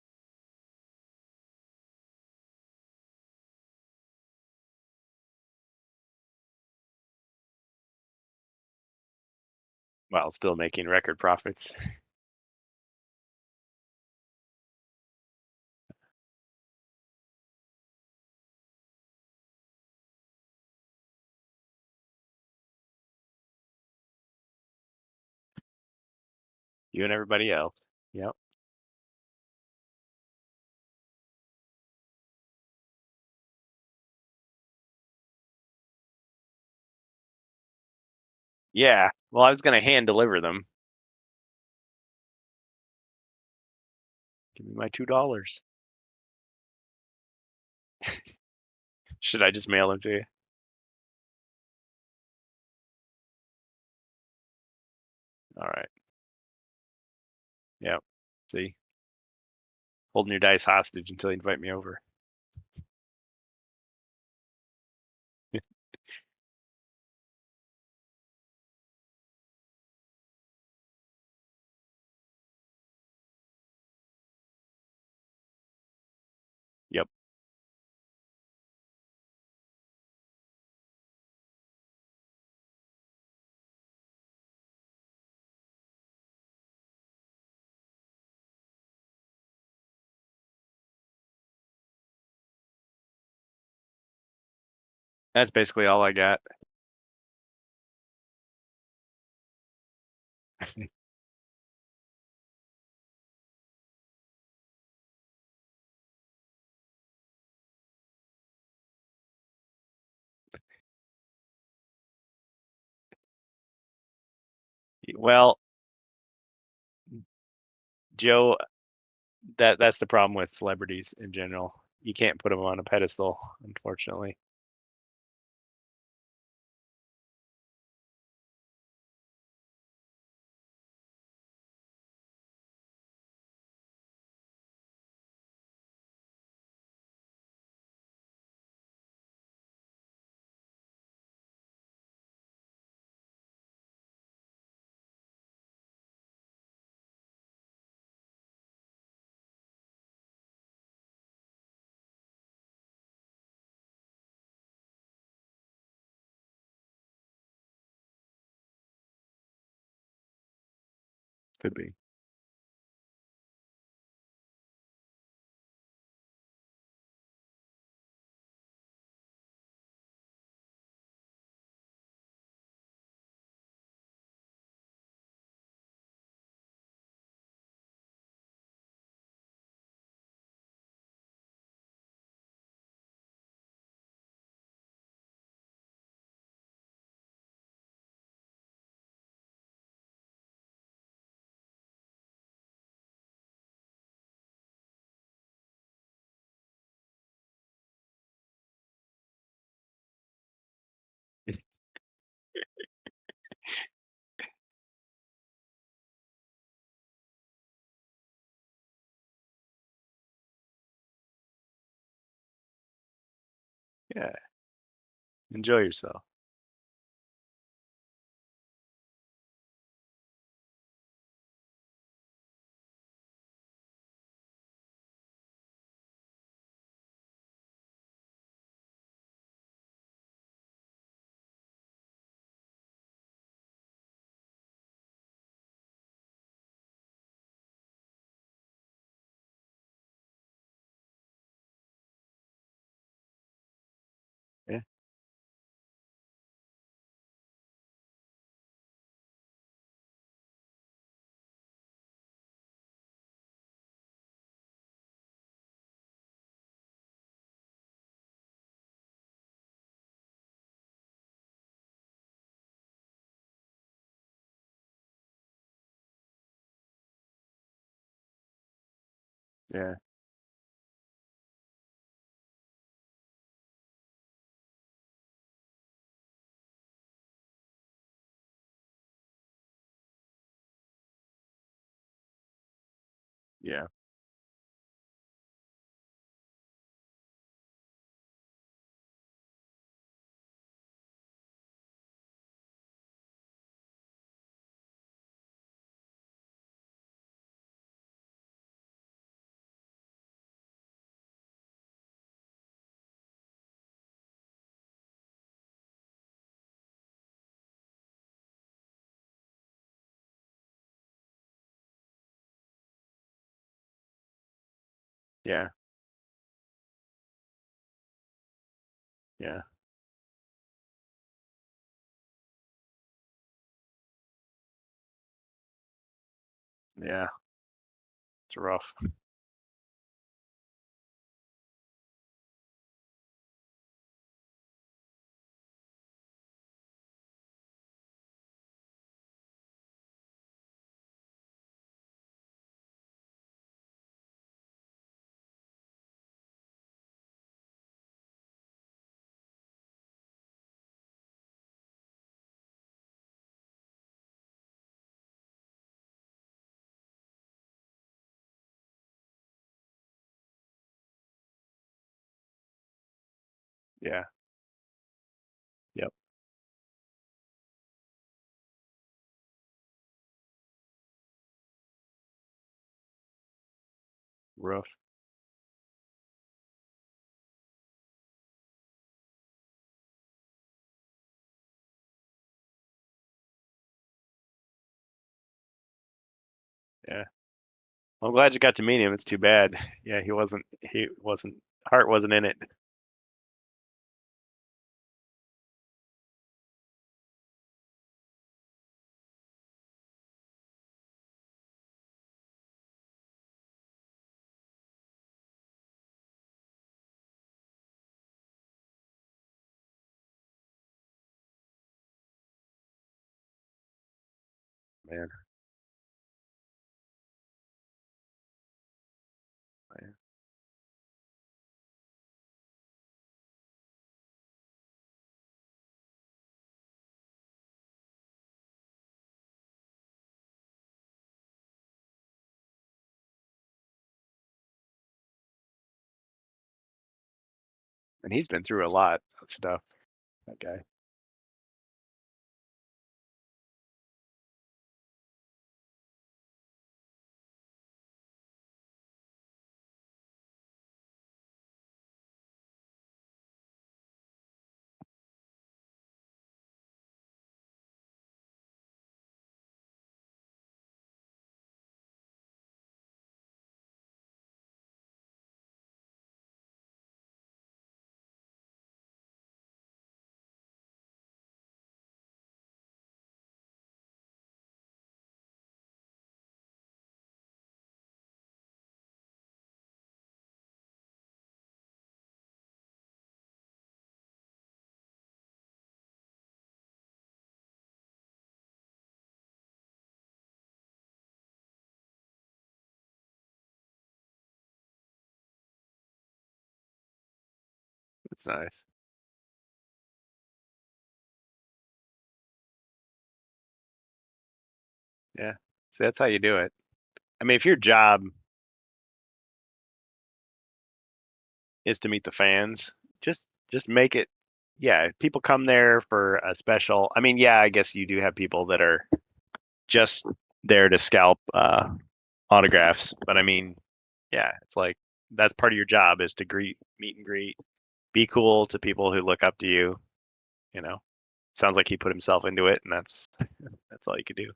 While still making record profits. You and everybody else. Yep. Yeah. Well, I was gonna hand deliver them. Give me my $2. Should I just mail them to you? All right. Yep. See, holding your dice hostage until you invite me over. Yep. That's basically all I got. Well, Joe, that's the problem with celebrities in general. You can't put them on a pedestal, unfortunately. Could be. Yeah. Enjoy yourself. Yeah. Yeah. Yeah. Yeah. Yeah. Yeah. It's rough. Yeah. Yep. Rough. Yeah. Well, I'm glad you got to meet him. It's too bad. Yeah, he wasn't heart wasn't in it. Man. Man. And he's been through a lot of stuff, that guy. That's nice. Yeah. See, that's how you do it. I mean, if your job is to meet the fans, just make it. Yeah, if people come there for a special. I mean, yeah, I guess you do have people that are just there to scalp autographs, but I mean, yeah, it's like that's part of your job is to meet and greet, be cool to people who look up to you. You know, sounds like he put himself into it, and that's all you could do.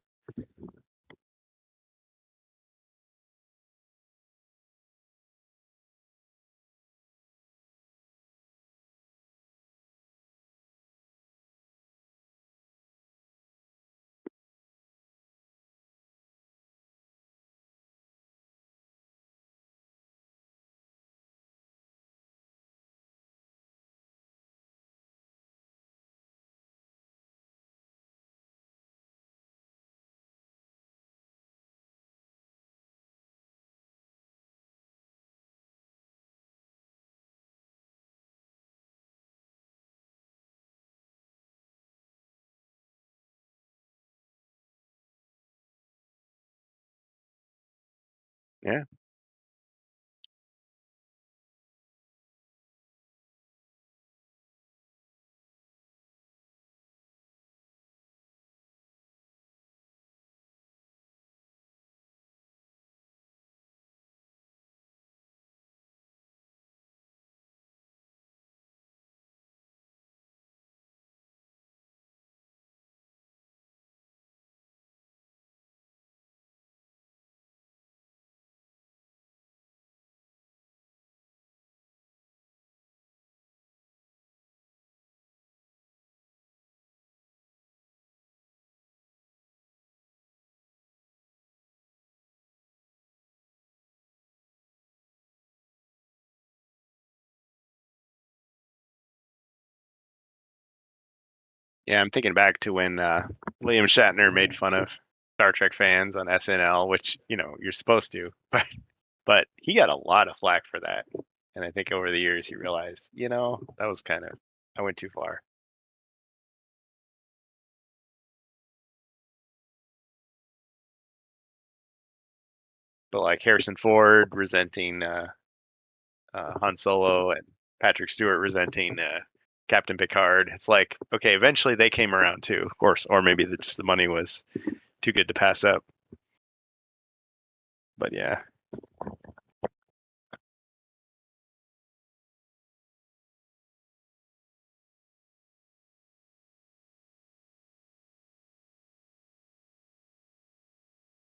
Yeah, yeah. I'm thinking back to when William Shatner made fun of Star Trek fans on SNL, which you're supposed to, but he got a lot of flack for that. And I think over the years he realized, that was kind of I went too far. But like Harrison Ford resenting Han Solo and Patrick Stewart resenting Captain Picard. It's like, okay, eventually they came around too, of course, or maybe just the money was too good to pass up. But yeah,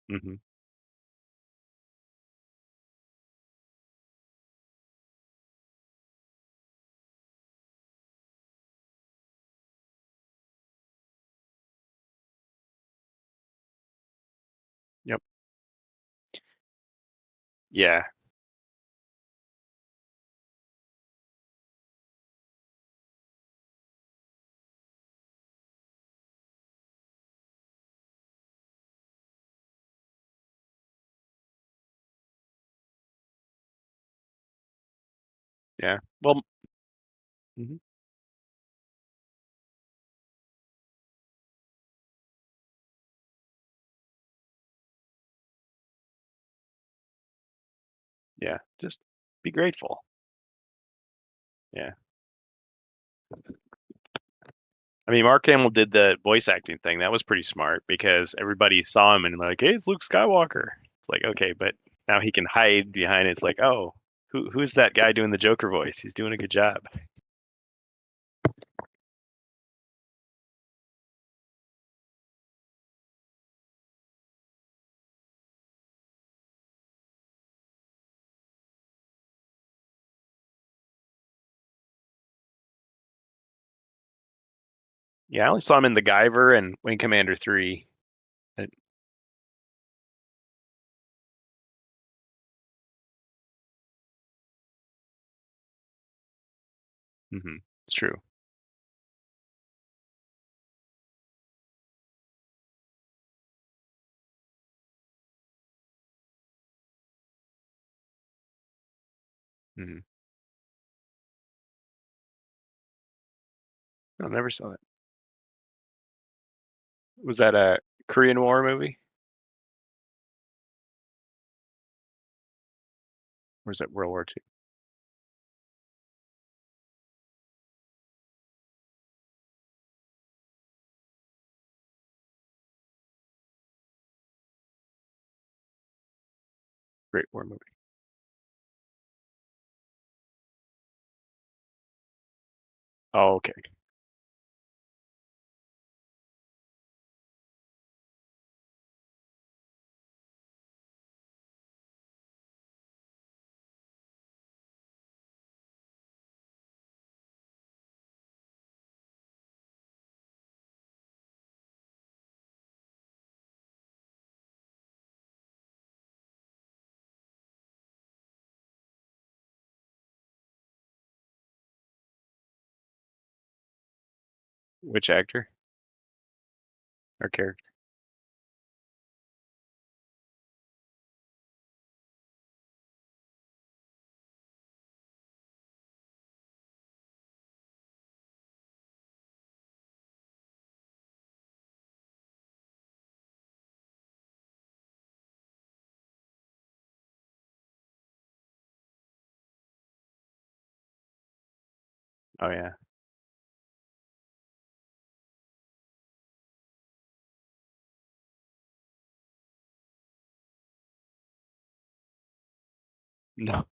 hmm, yep, yeah, yeah. Well, mhm, yeah. Just be grateful. Yeah. I mean, Mark Hamill did the voice acting thing. That was pretty smart because everybody saw him and like, hey, it's Luke Skywalker. It's like, okay, but now he can hide behind it. It's like, oh, who's that guy doing the Joker voice? He's doing a good job. Yeah, I only saw him in The Guyver and Wing Commander 3. Mm-hmm. It's true. Hmm. I never saw that. Was that a Korean War movie? Or was it World War II? Great War movie. Oh, okay. Which actor or character? Oh yeah. No,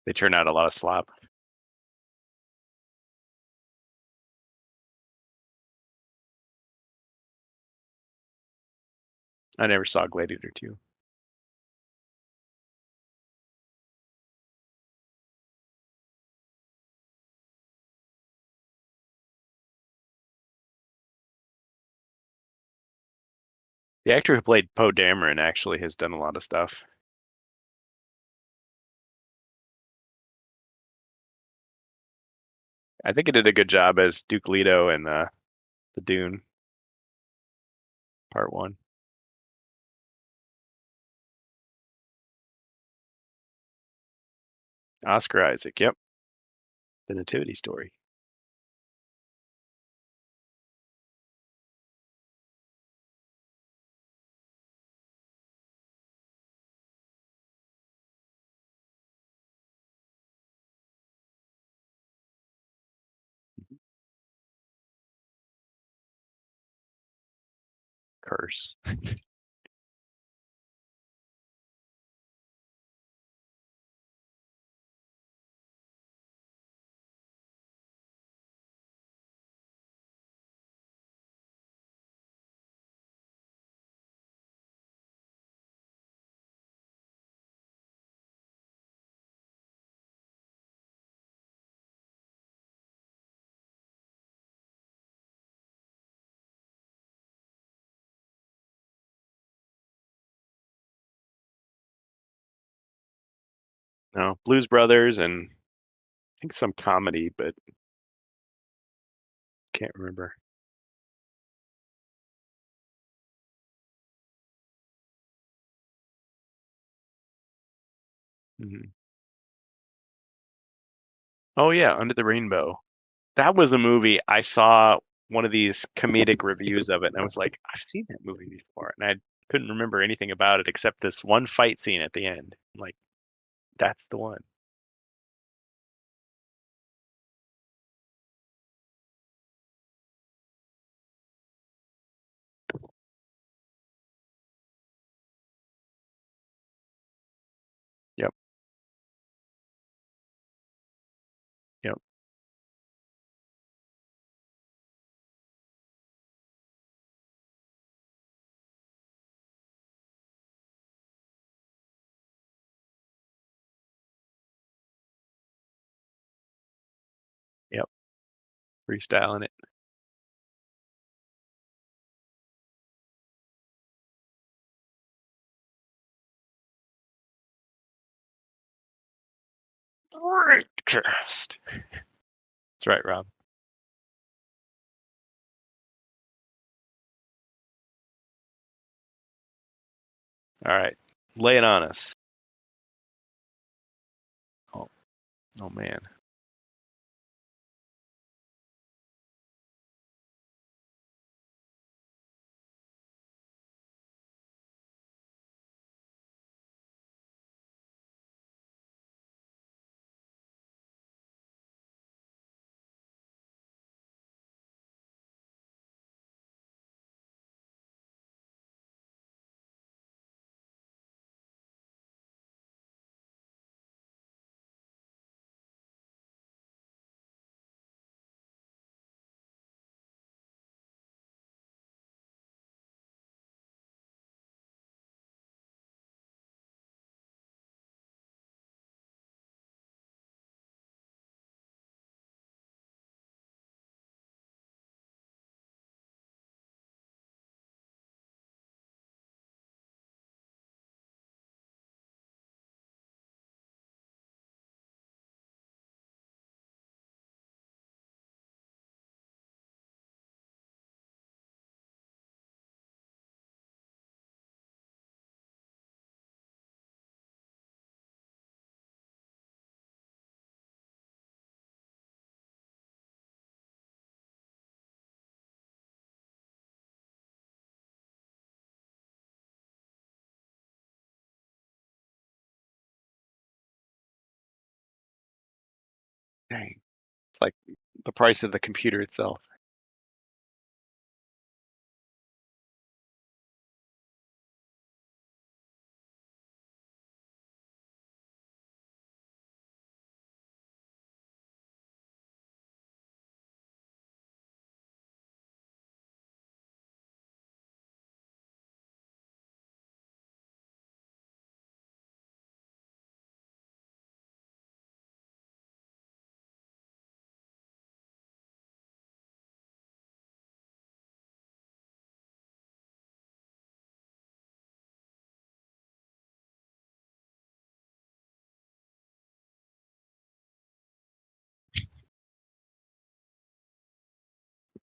they turn out a lot of slop. I never saw Gladiator 2. The actor who played Poe Dameron actually has done a lot of stuff. I think he did a good job as Duke Leto in the Dune Part 1. Oscar Isaac, yep. The Nativity Story. Curse. No, Blues Brothers and I think some comedy, but can't remember. Mhm. Oh yeah, Under the Rainbow. That was a movie I saw one of these comedic reviews of it, and I was like, I've seen that movie before, and I couldn't remember anything about it except this one fight scene at the end. I'm like, that's the one. Yep, yep, yep. Freestyling it. RantCast. That's right, Rob. All right, lay it on us. Oh, oh man. It's like the price of the computer itself.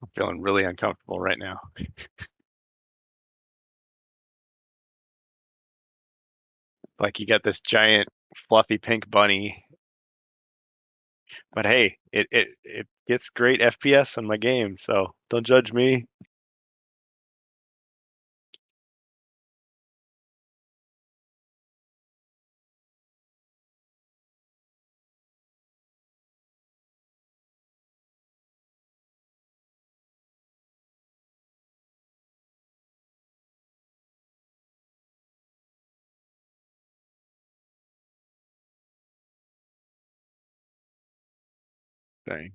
I'm feeling really uncomfortable right now. Like you got this giant fluffy pink bunny, but hey, it gets great FPS on my game, so don't judge me. Dang.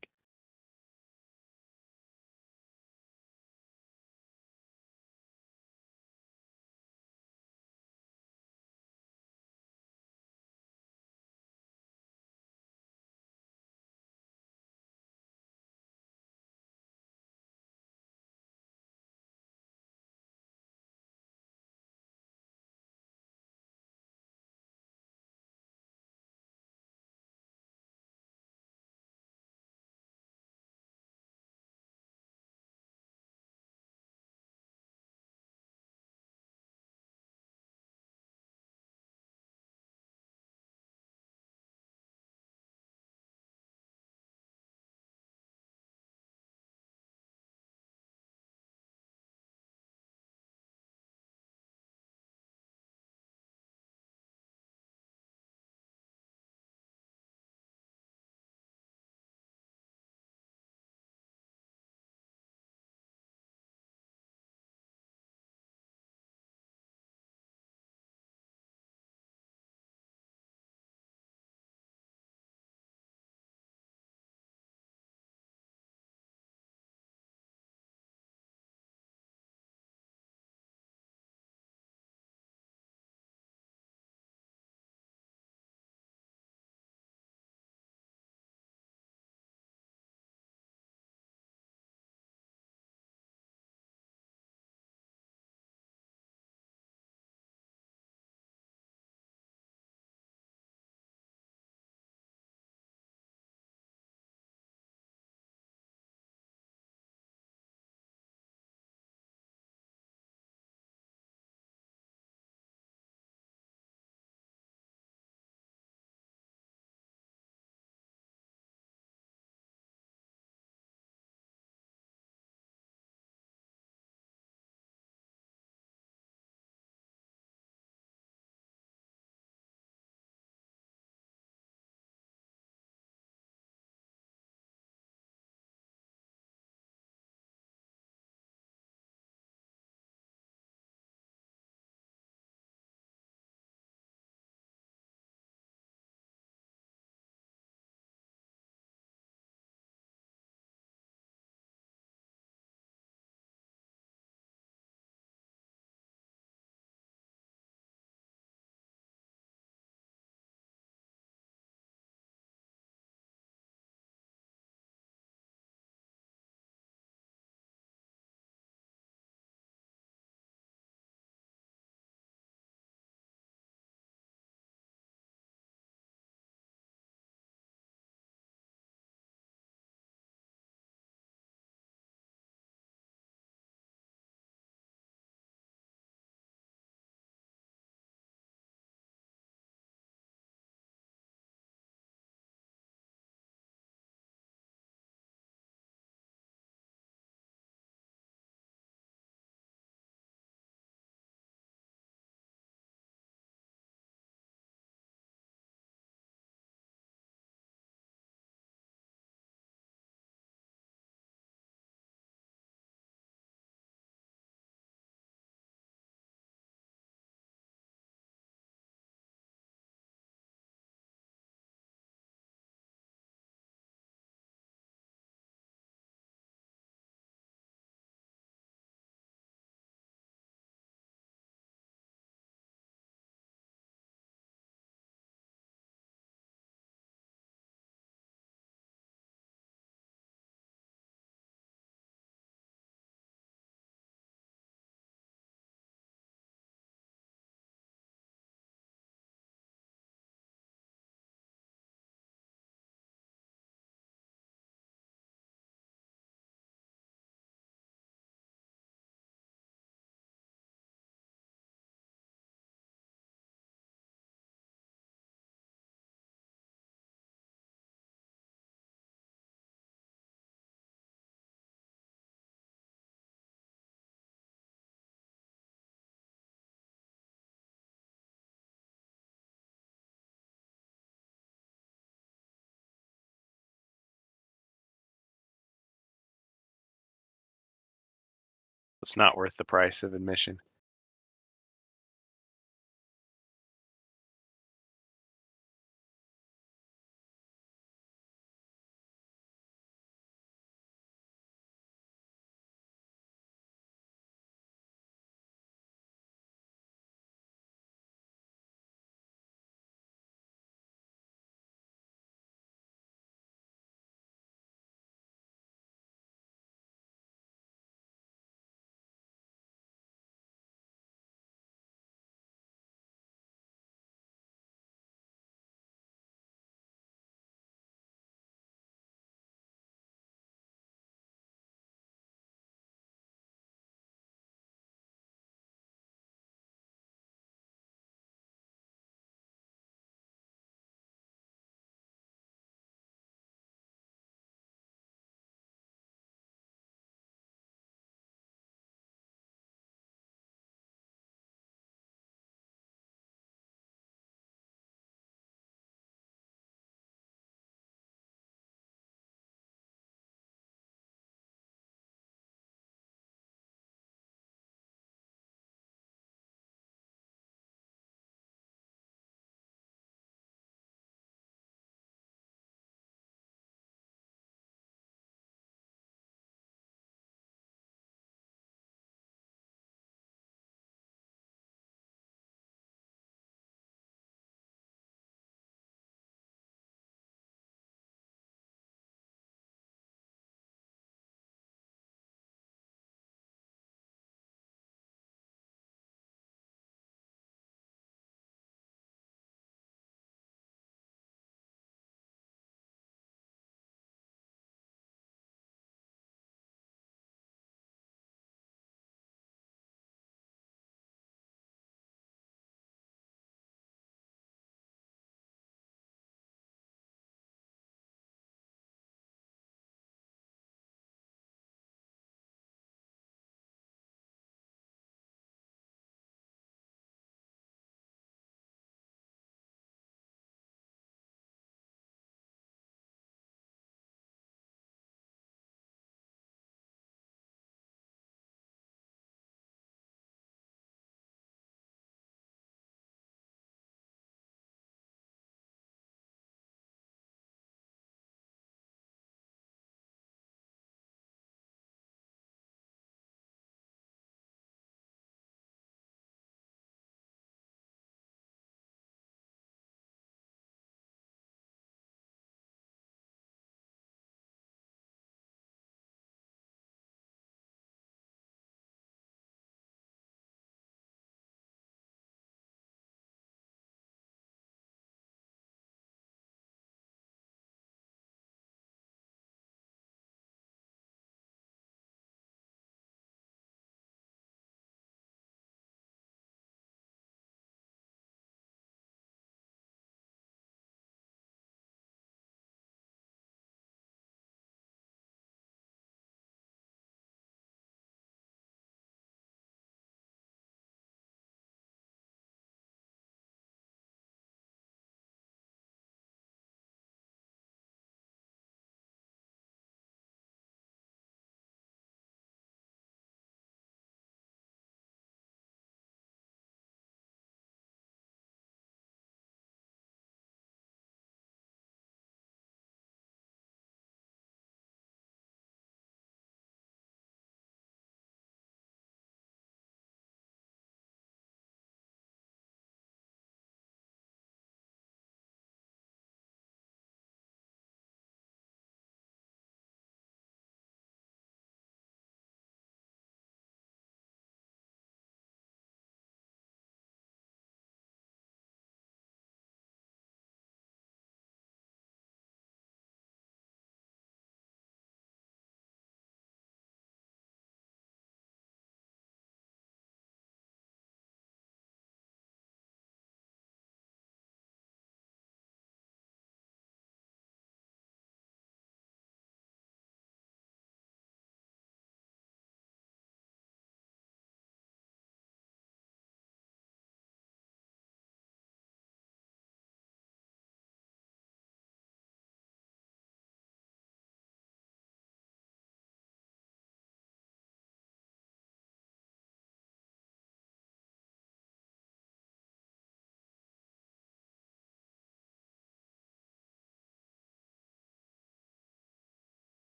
It's not worth the price of admission.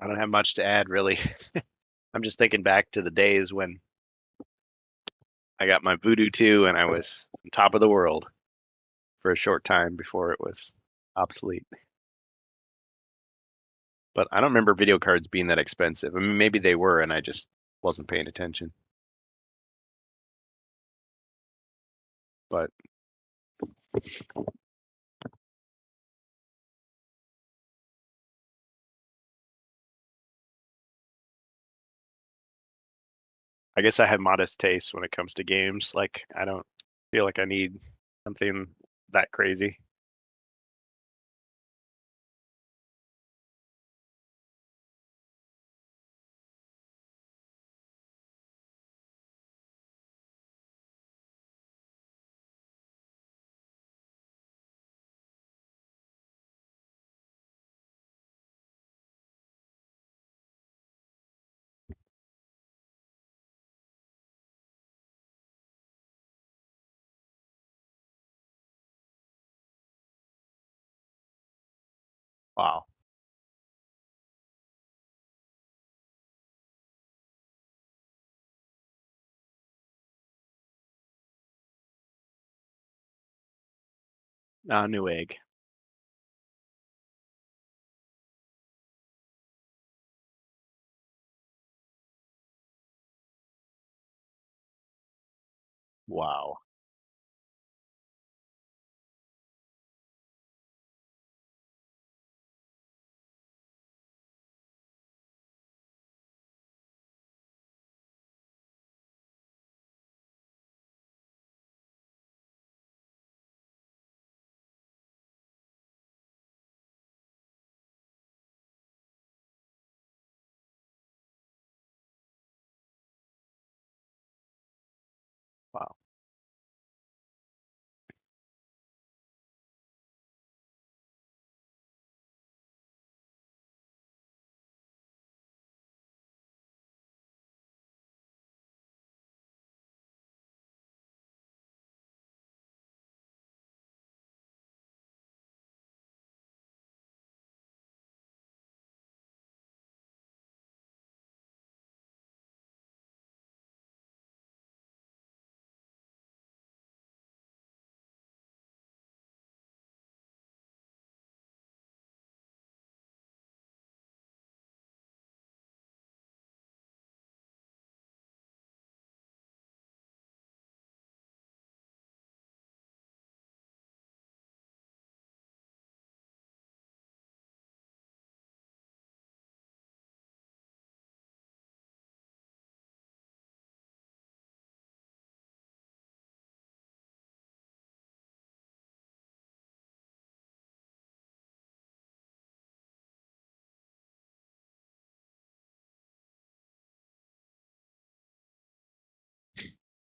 I don't have much to add, really. I'm just thinking back to the days when I got my Voodoo 2 and I was on top of the world for a short time before it was obsolete. But I don't remember video cards being that expensive. I mean, maybe they were, and I just wasn't paying attention. But I guess I have modest taste when it comes to games. Like, I don't feel like I need something that crazy. Wow. New egg. Wow. Wow.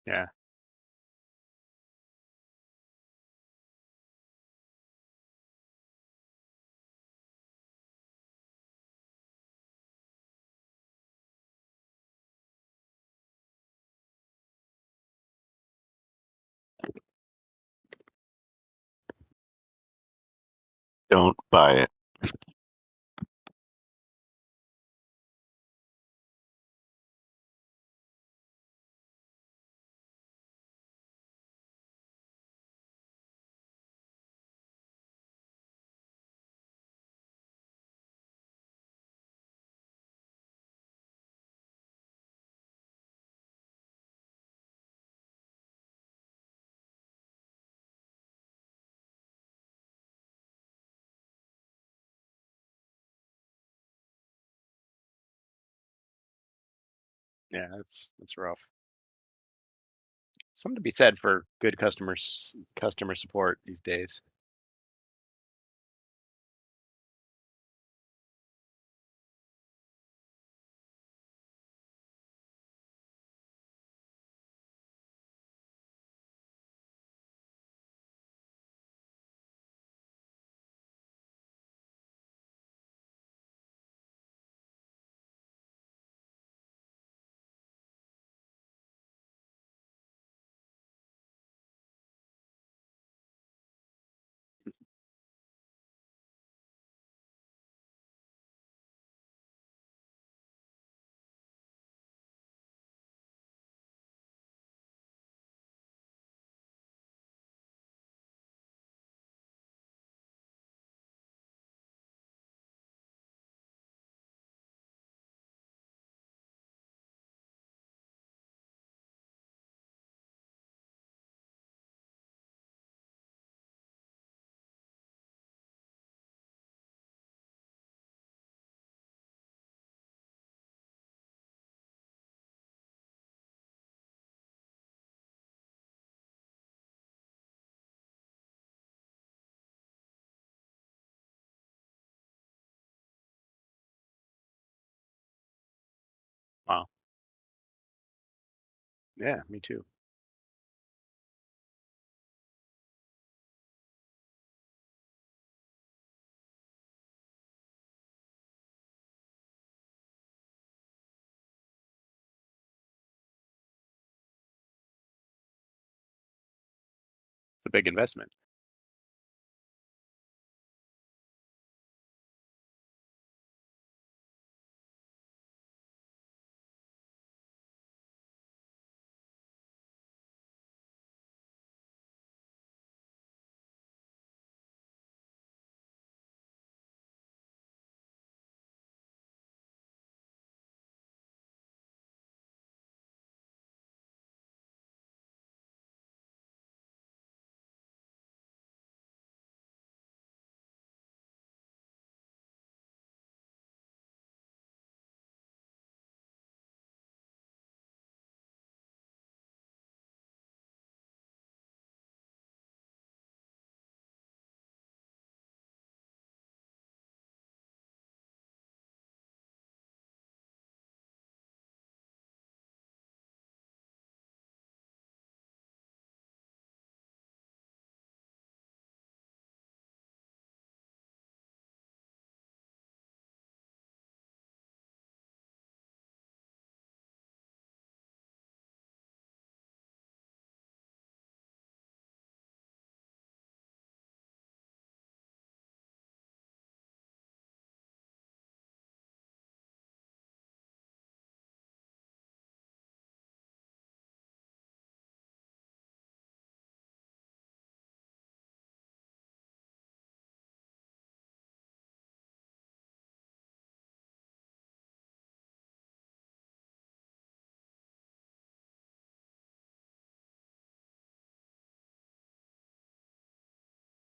Yeah. Don't buy it. Yeah, that's rough. Something to be said for good customer support these days. Yeah, me too. It's a big investment.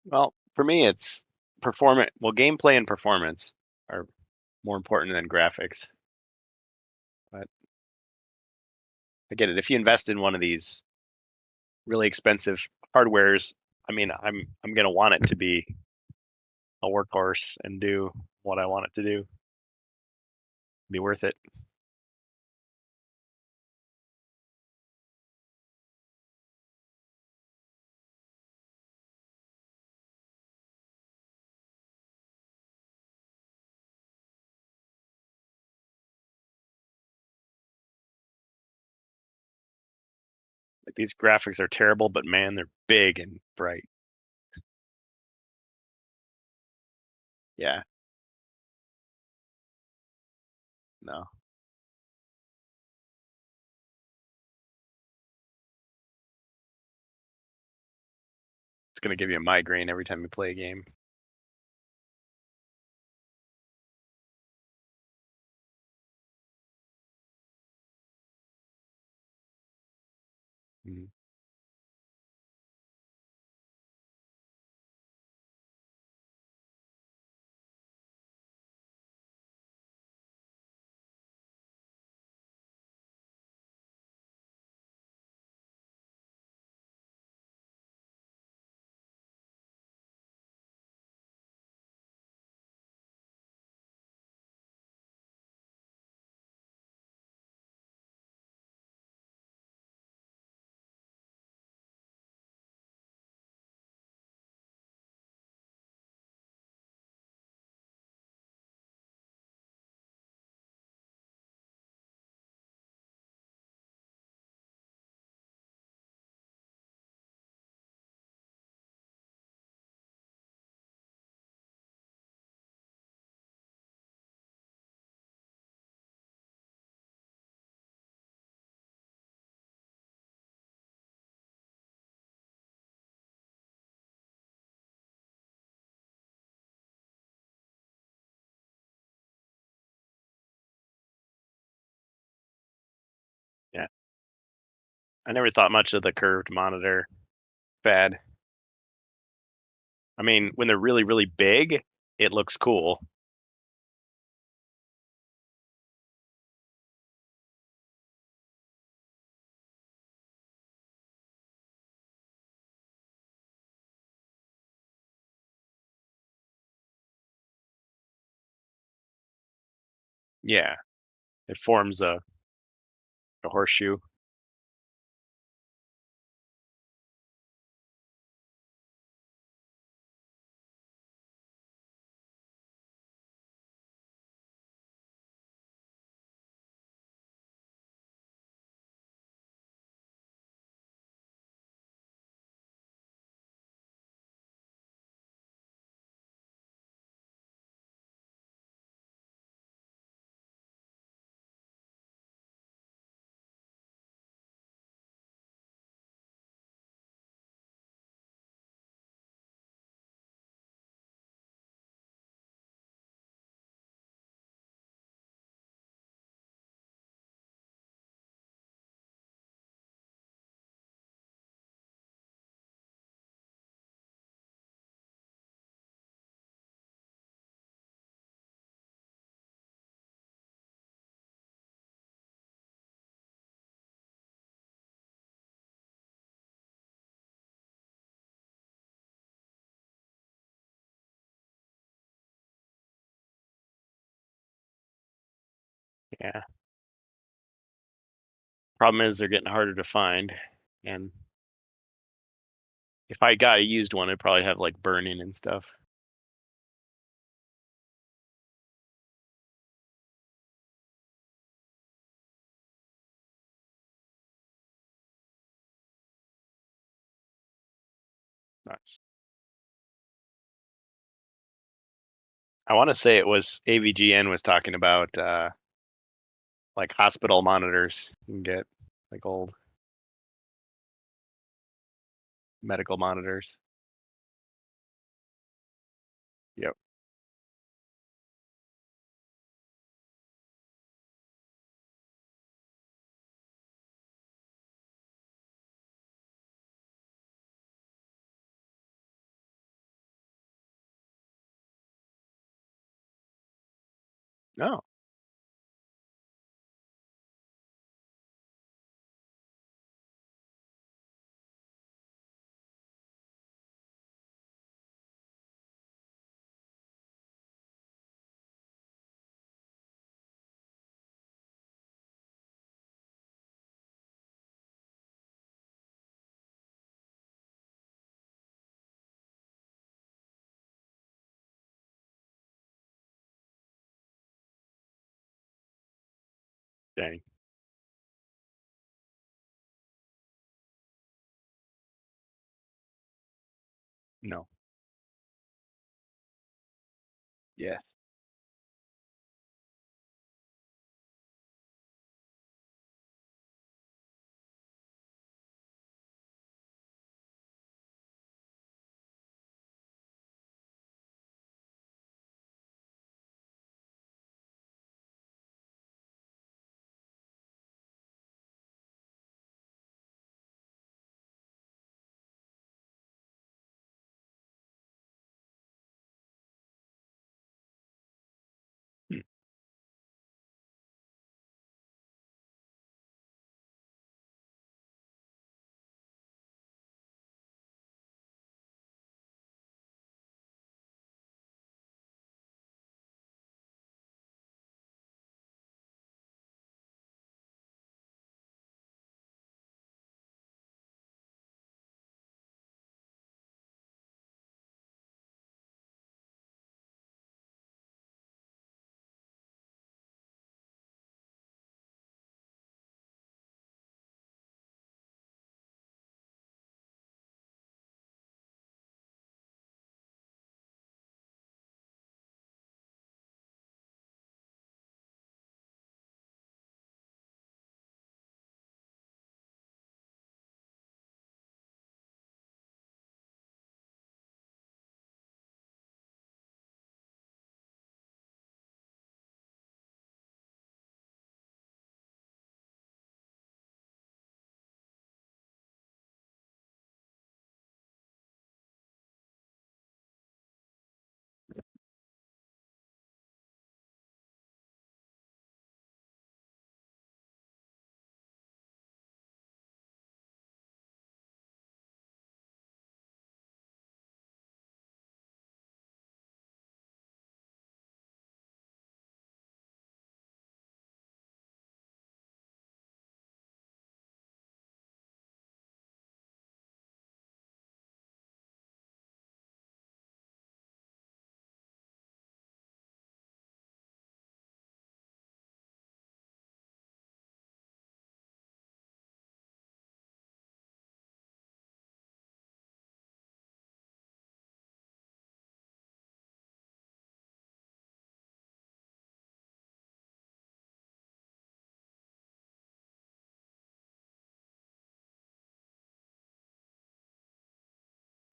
Well, for me, it's performance. Well, gameplay and performance are more important than graphics. But I get it. If you invest in one of these really expensive hardwares, I mean, I'm gonna want it to be a workhorse and do what I want it to do. Be worth it. Like these graphics are terrible, but man, they're big and bright. Yeah, no, it's gonna give you a migraine every time you play a game. Mhm. Yeah, I never thought much of the curved monitor fad. I mean, when they're really, really big, it looks cool. Yeah, it forms a horseshoe. Yeah. Problem is they're getting harder to find, and if I got a used one, it'd probably have like burning and stuff. Nice. I want to say it was AVGN was talking about like hospital monitors. You can get like old medical monitors. Yep. Oh, dang. No. Yeah. Hmm.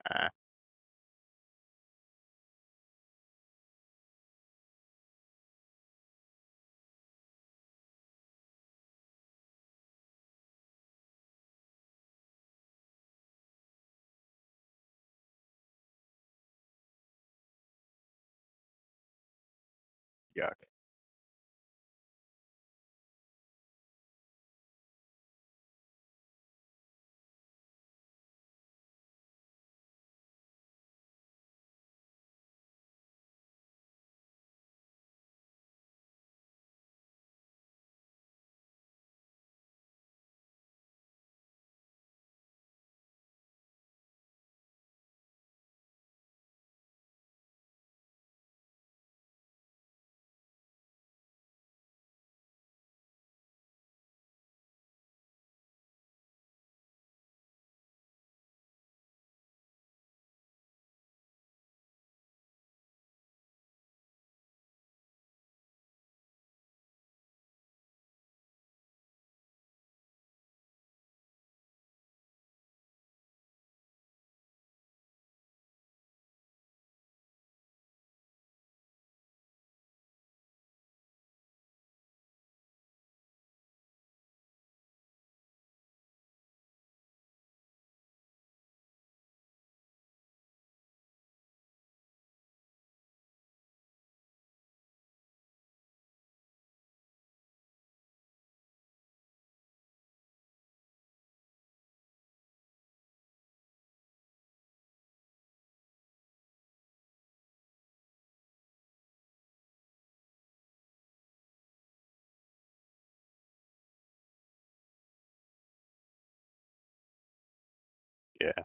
Ah, yuck. Yeah.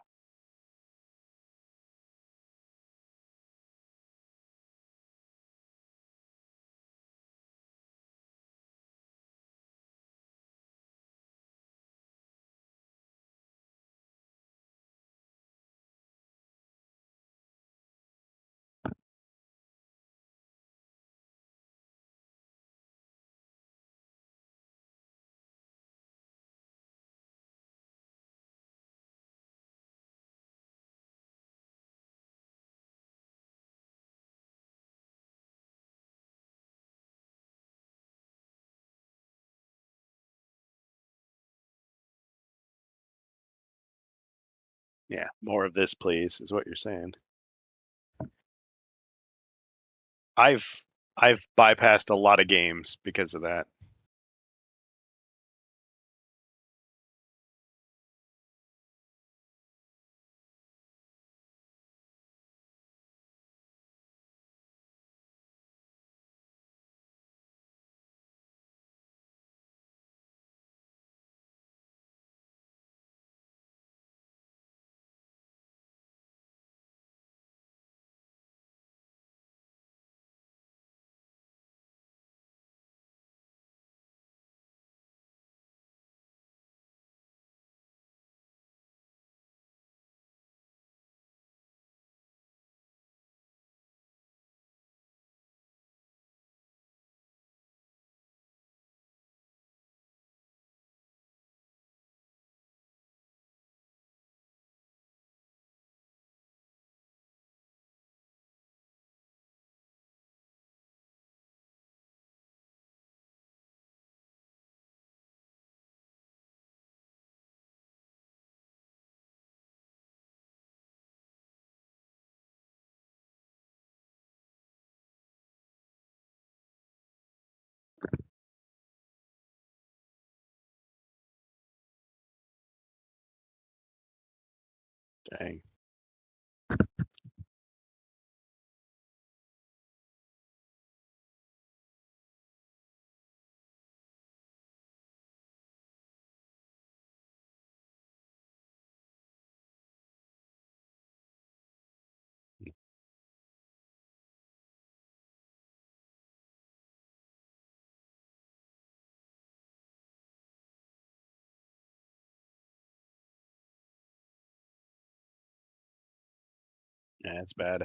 Yeah. More of this, please, is what you're saying. I've I've bypassed a lot of games because of that. Dang. Yeah, it's bad.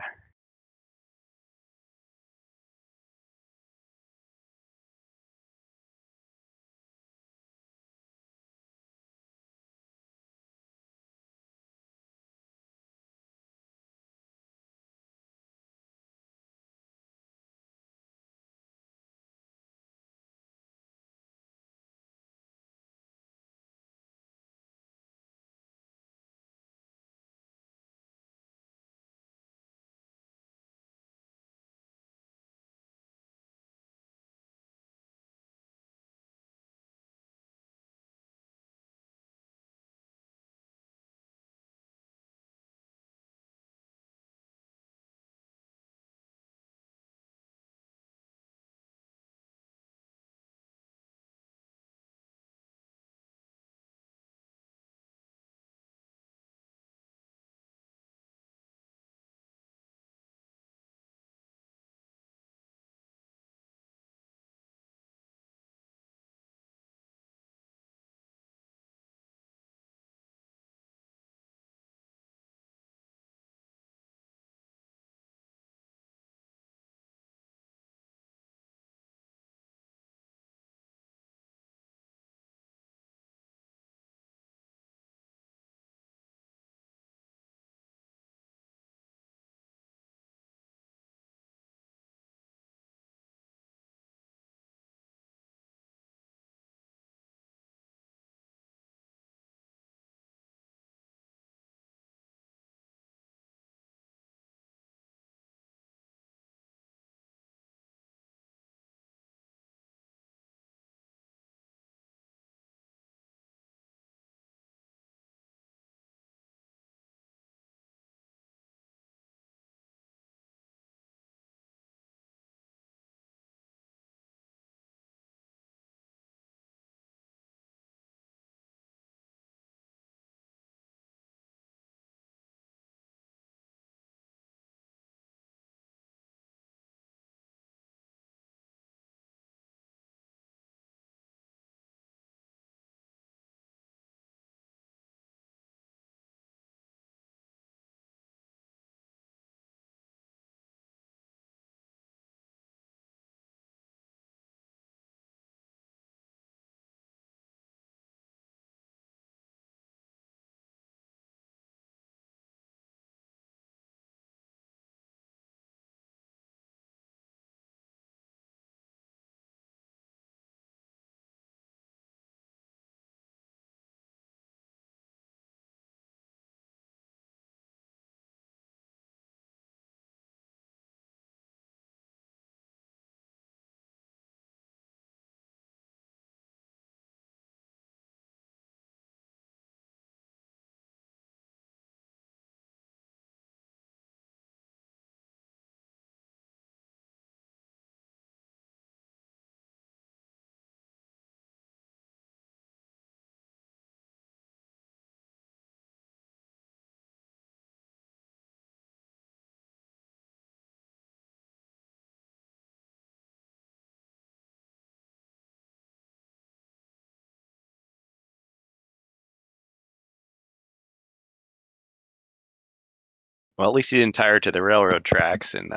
Well, at least he didn't tie her to the railroad tracks and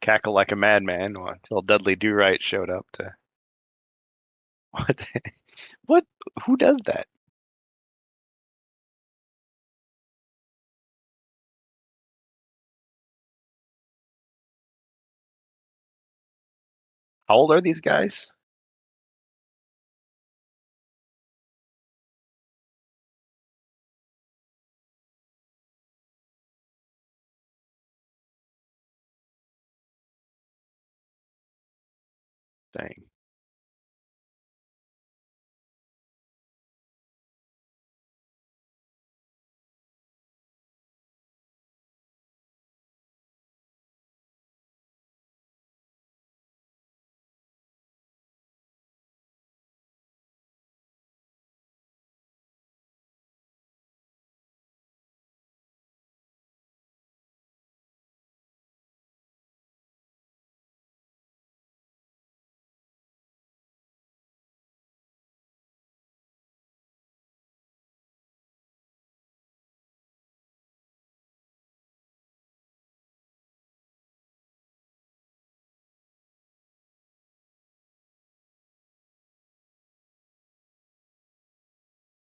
cackle like a madman until Dudley Do-Right showed up to. What? What? Who does that? How old are these guys? Dang.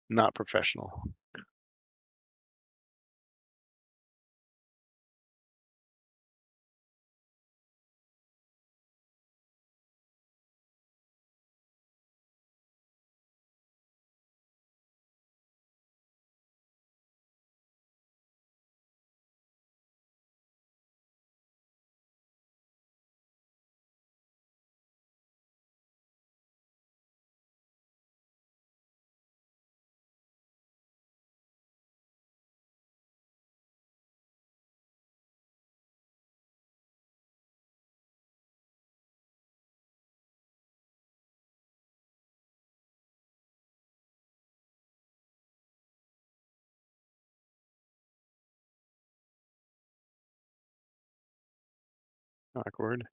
Not professional. Awkward.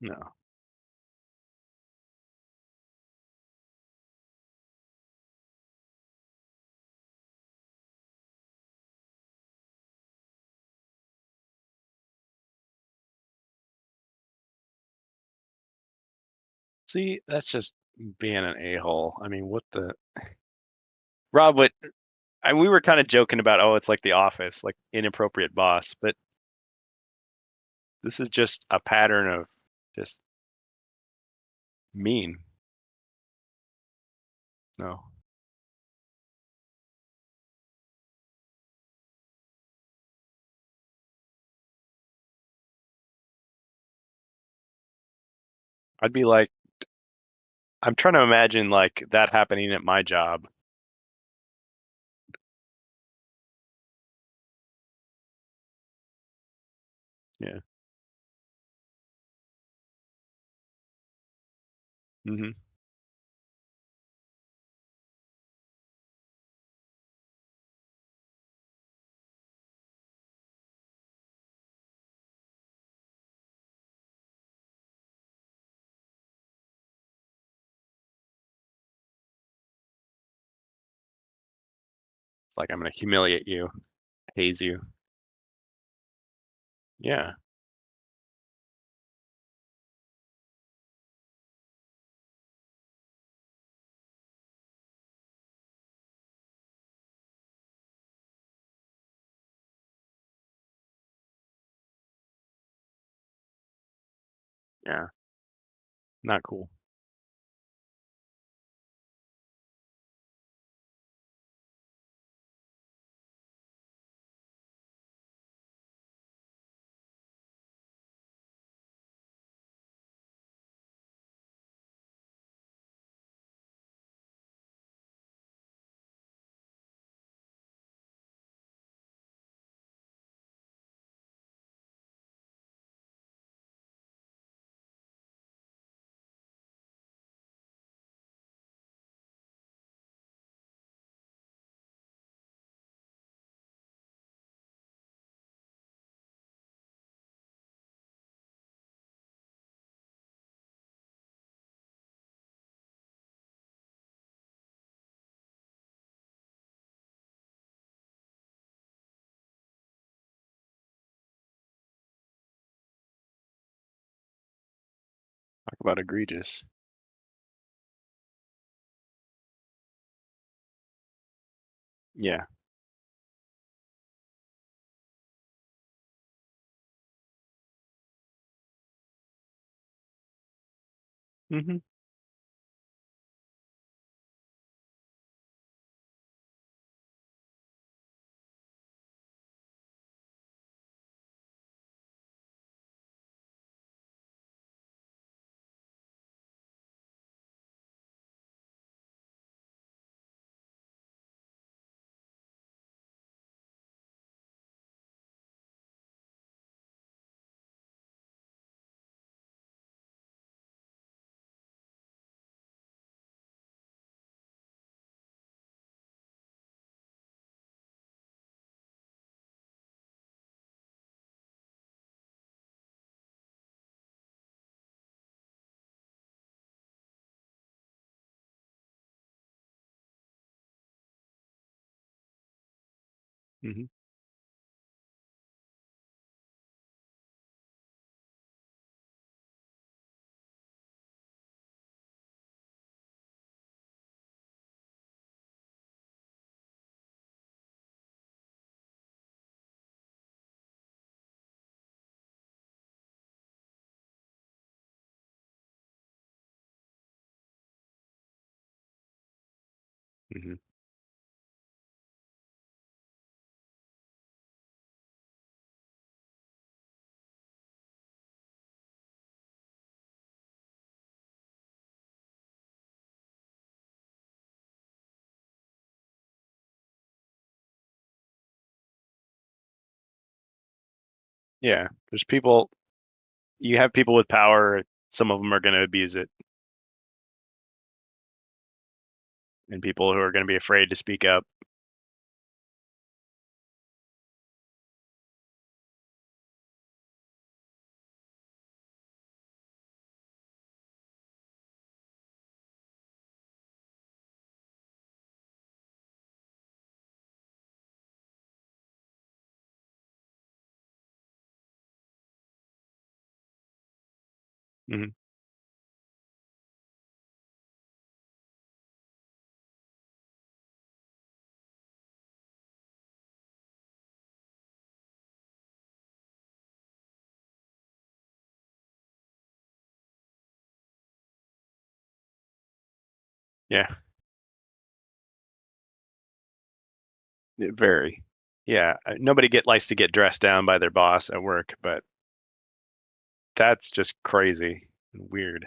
No. See, that's just being an a-hole. I mean, what the Rob? We were kind of joking about, oh, it's like The Office, like inappropriate boss, but this is just a pattern of just mean. No, I'd be like, I'm trying to imagine like that happening at my job. Yeah. Hmm. It's like I'm gonna humiliate you, haze you. Yeah. Yeah. Not cool. Talk about egregious. Yeah. Mhm. Mhm. Mhm. Yeah. There's people. You have people with power. Some of them are going to abuse it, and people who are going to be afraid to speak up. Mhm. Yeah. Very. Yeah. Nobody likes to get dressed down by their boss at work, but that's just crazy and weird.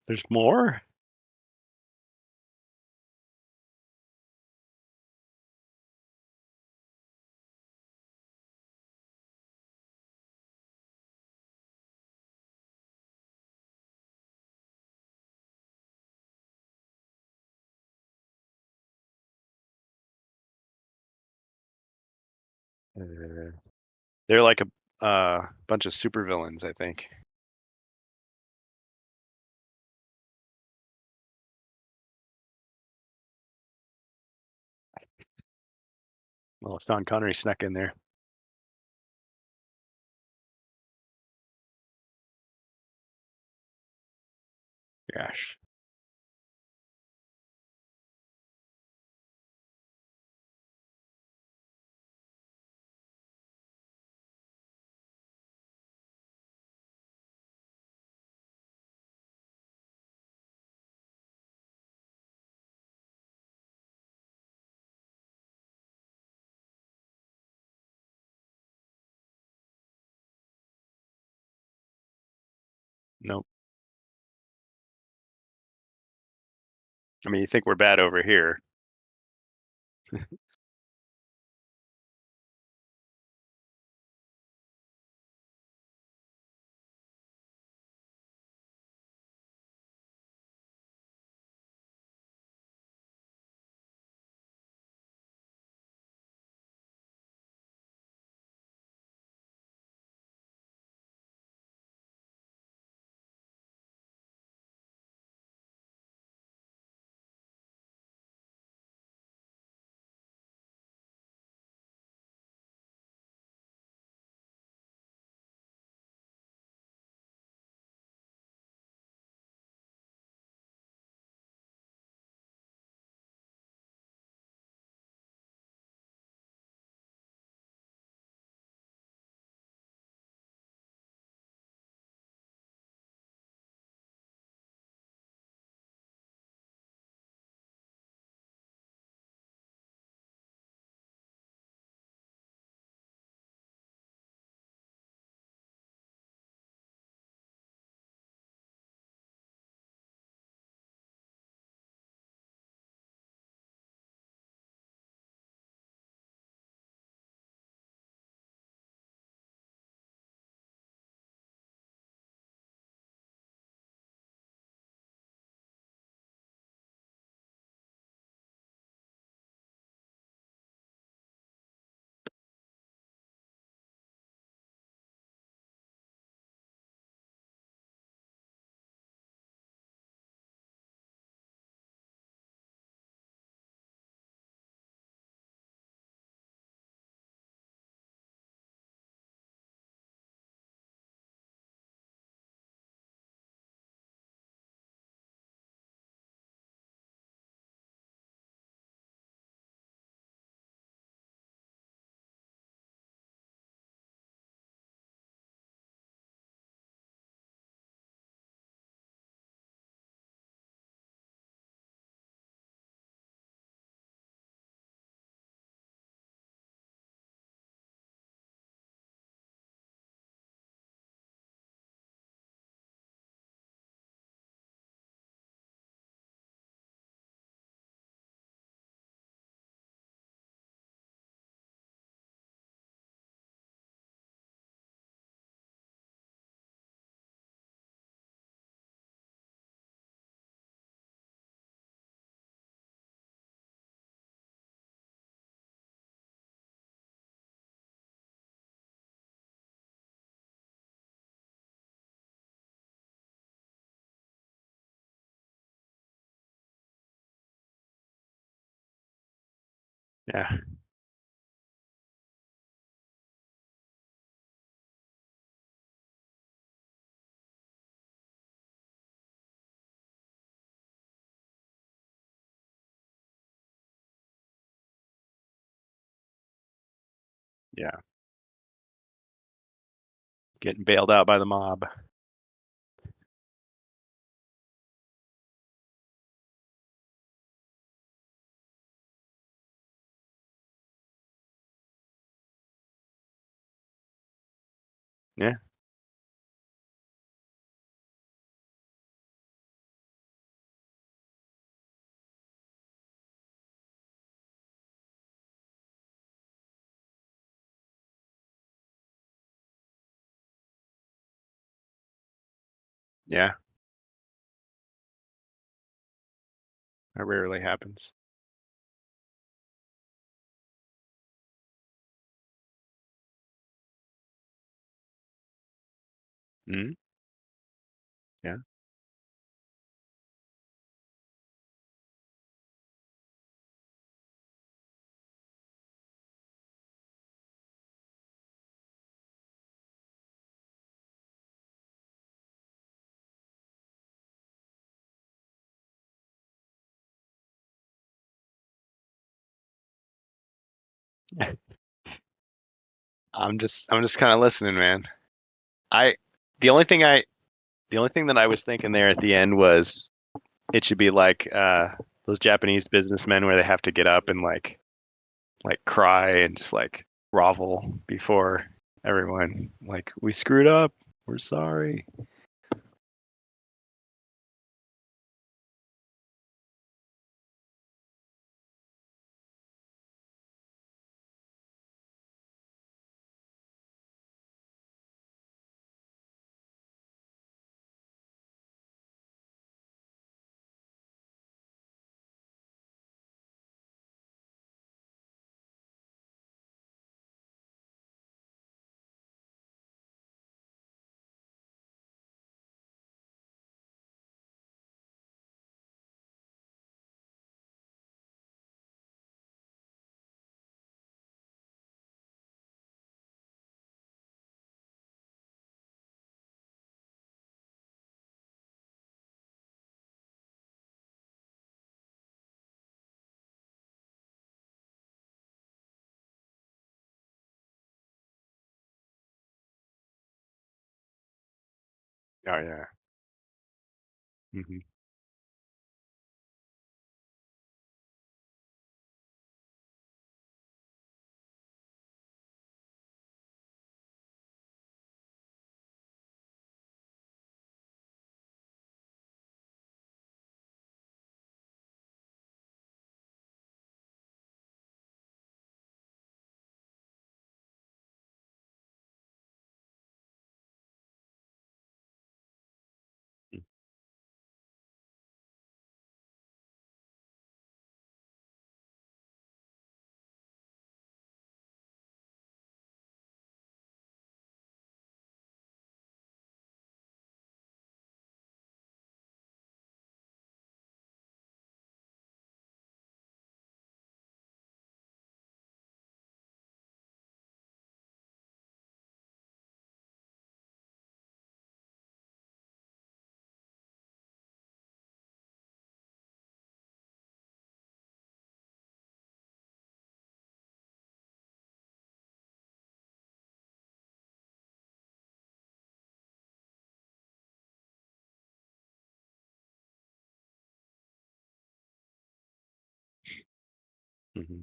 There's more? Uh, they're like a bunch of supervillains, I think. Well, Sean Connery snuck in there. Gosh. Nope. I mean, you think we're bad over here. Yeah. Yeah. Getting bailed out by the mob. Yeah. Yeah. That rarely happens. Mm. Yeah. I'm just kind of listening, man. I the only thing I the only thing that I was thinking there at the end was it should be like those Japanese businessmen where they have to get up and like cry and just like grovel before everyone. Like, we screwed up. We're sorry. Oh yeah. Hmm. Hmm.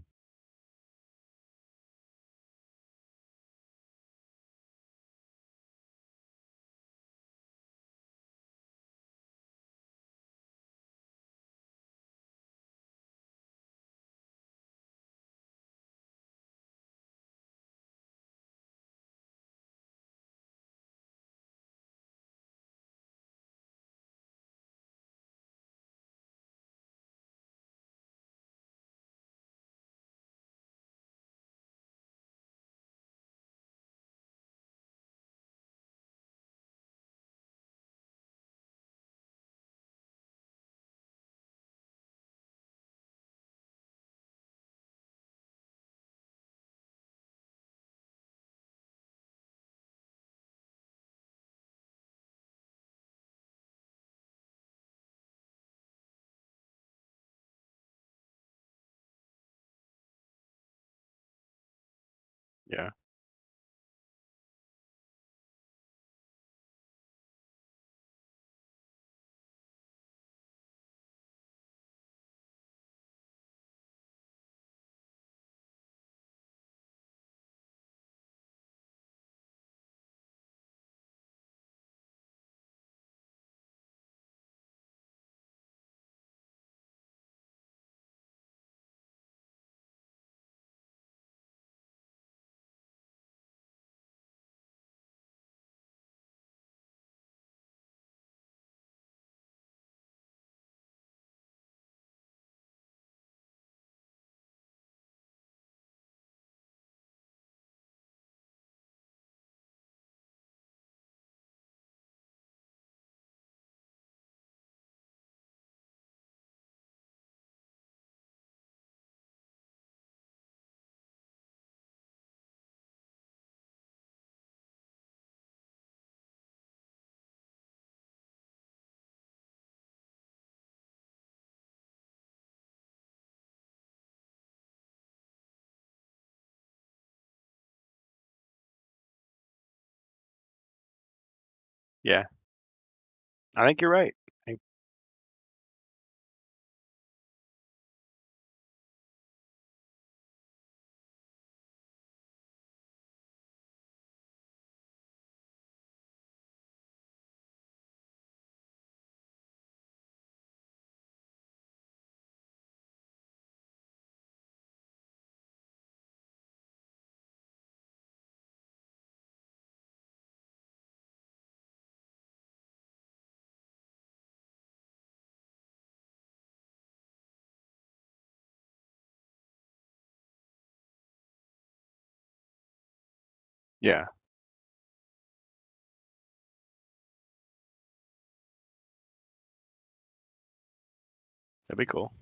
Yeah. Yeah. I think you're right. I, yeah. That'd be cool.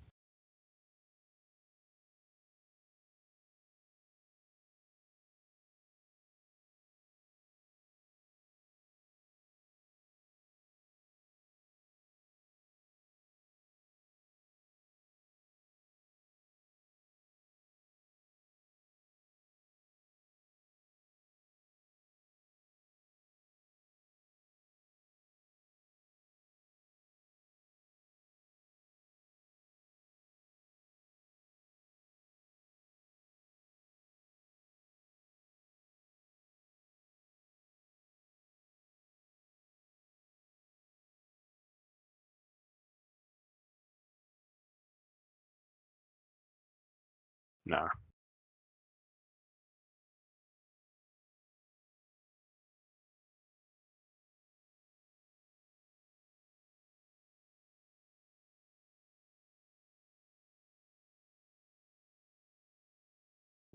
Nah.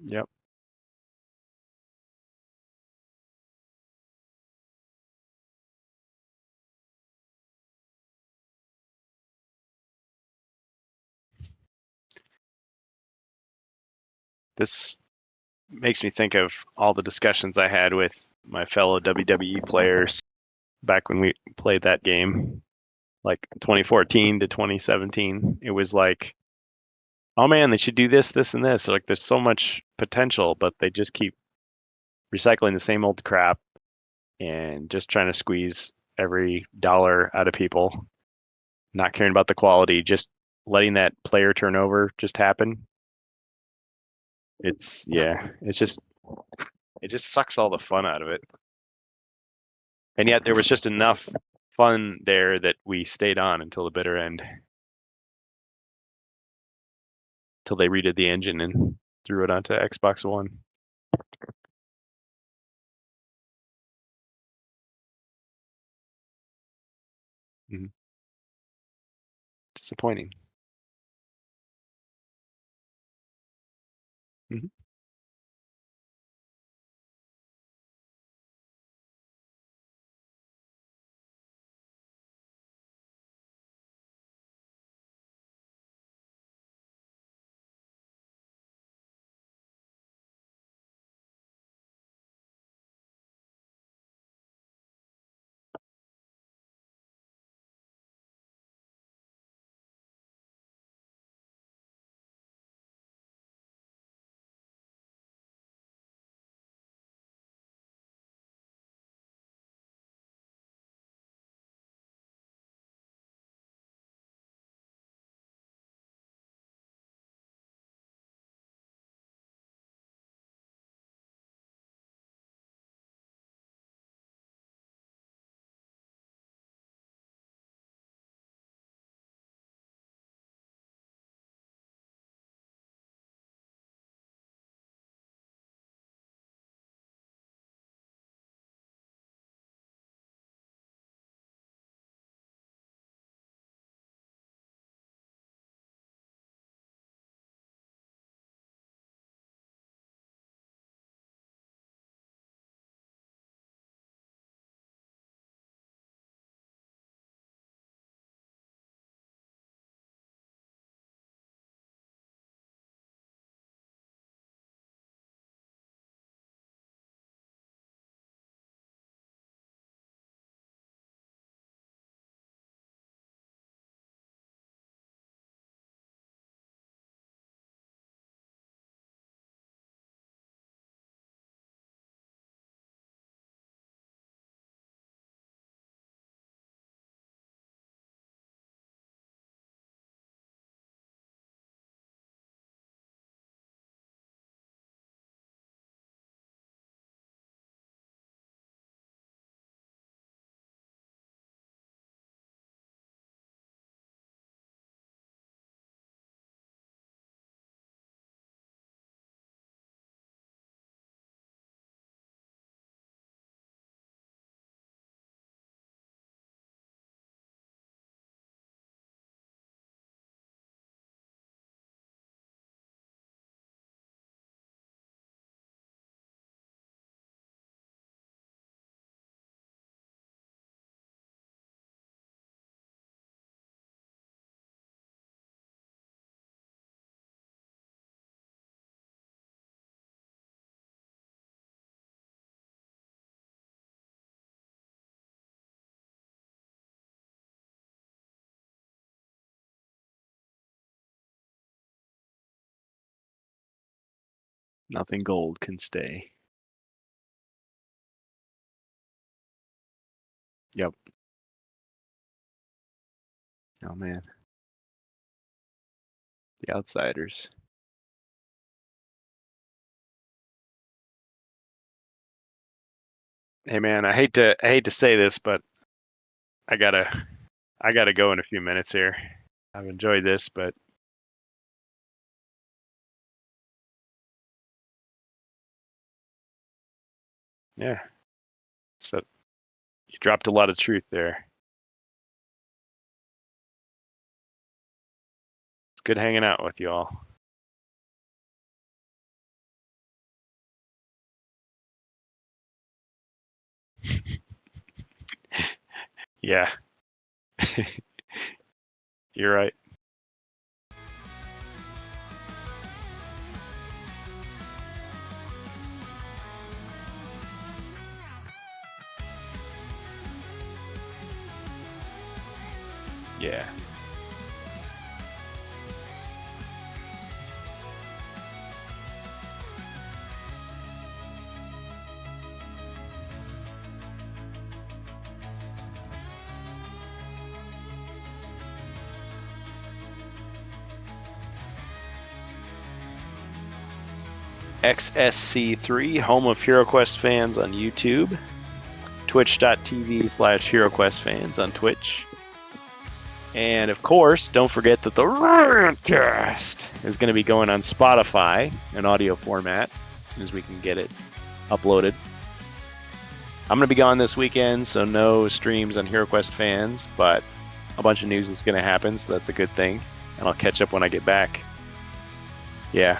Yep. This makes me think of all the discussions I had with my fellow WWE players back when we played that game, like 2014 to 2017. It was like, oh man, they should do this, this, and this. Like, there's so much potential, but they just keep recycling the same old crap and just trying to squeeze every dollar out of people, not caring about the quality, just letting that player turnover just happen. It's yeah, it just sucks all the fun out of it. And yet there was just enough fun there that we stayed on until the bitter end, till they redid the engine and threw it onto Xbox One. Mhm. Disappointing. Mhm. Nothing gold can stay. Yep. Oh man. The outsiders. Hey man, I hate to say this, but I gotta go in a few minutes here. I've enjoyed this, but yeah. So you dropped a lot of truth there. It's good hanging out with you all. Yeah. You're right. Yeah. XSC3, home of HeroQuest fans on YouTube. Twitch.tv/HeroQuest fans on Twitch. And of course, don't forget that the RantCast is going to be going on Spotify in audio format as soon as we can get it uploaded. I'm going to be gone this weekend, so no streams on HeroQuest fans, but a bunch of news is going to happen, so that's a good thing. And I'll catch up when I get back. Yeah.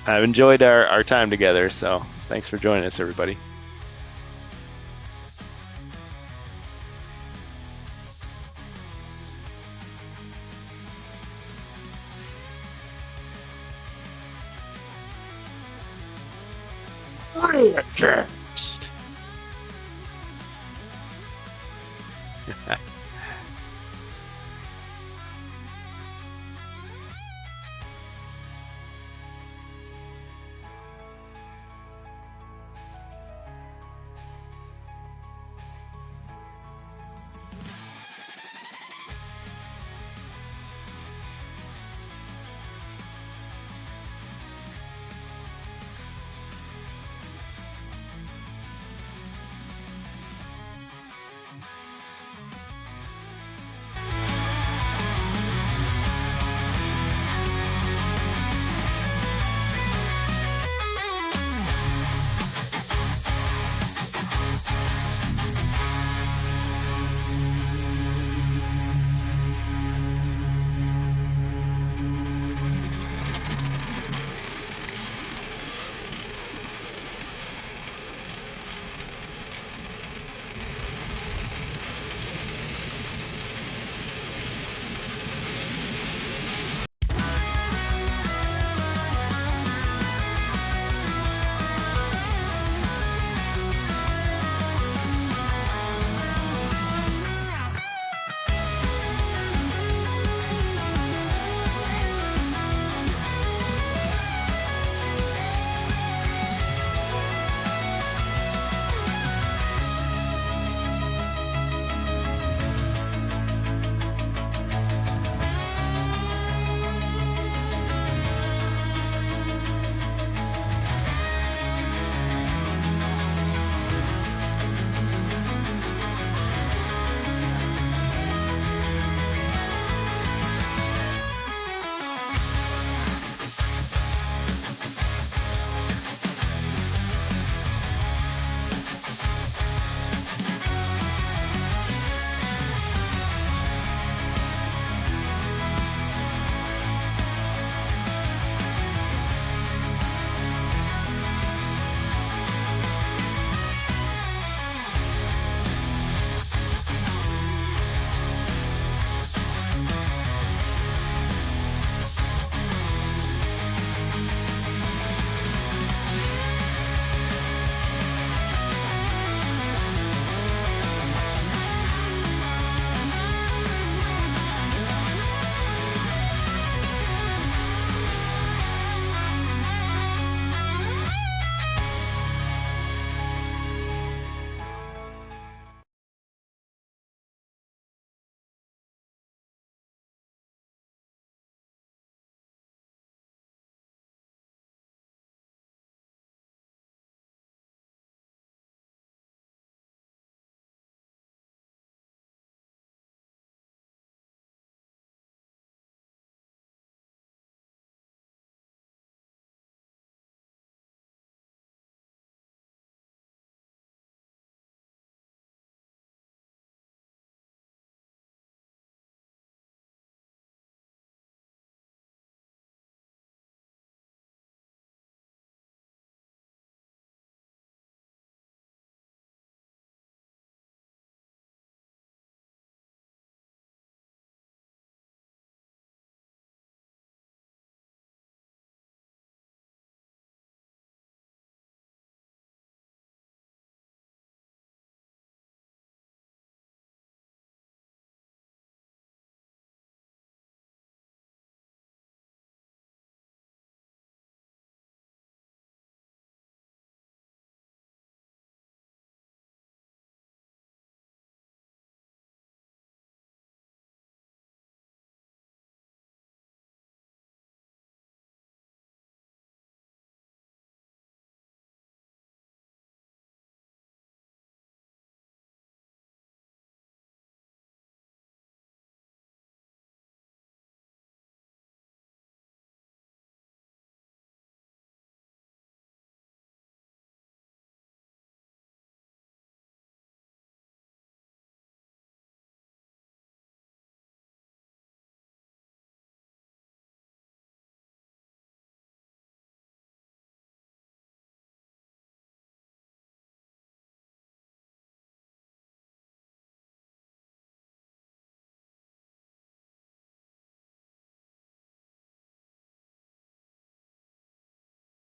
I've enjoyed our time together, so thanks for joining us, everybody. RantCast.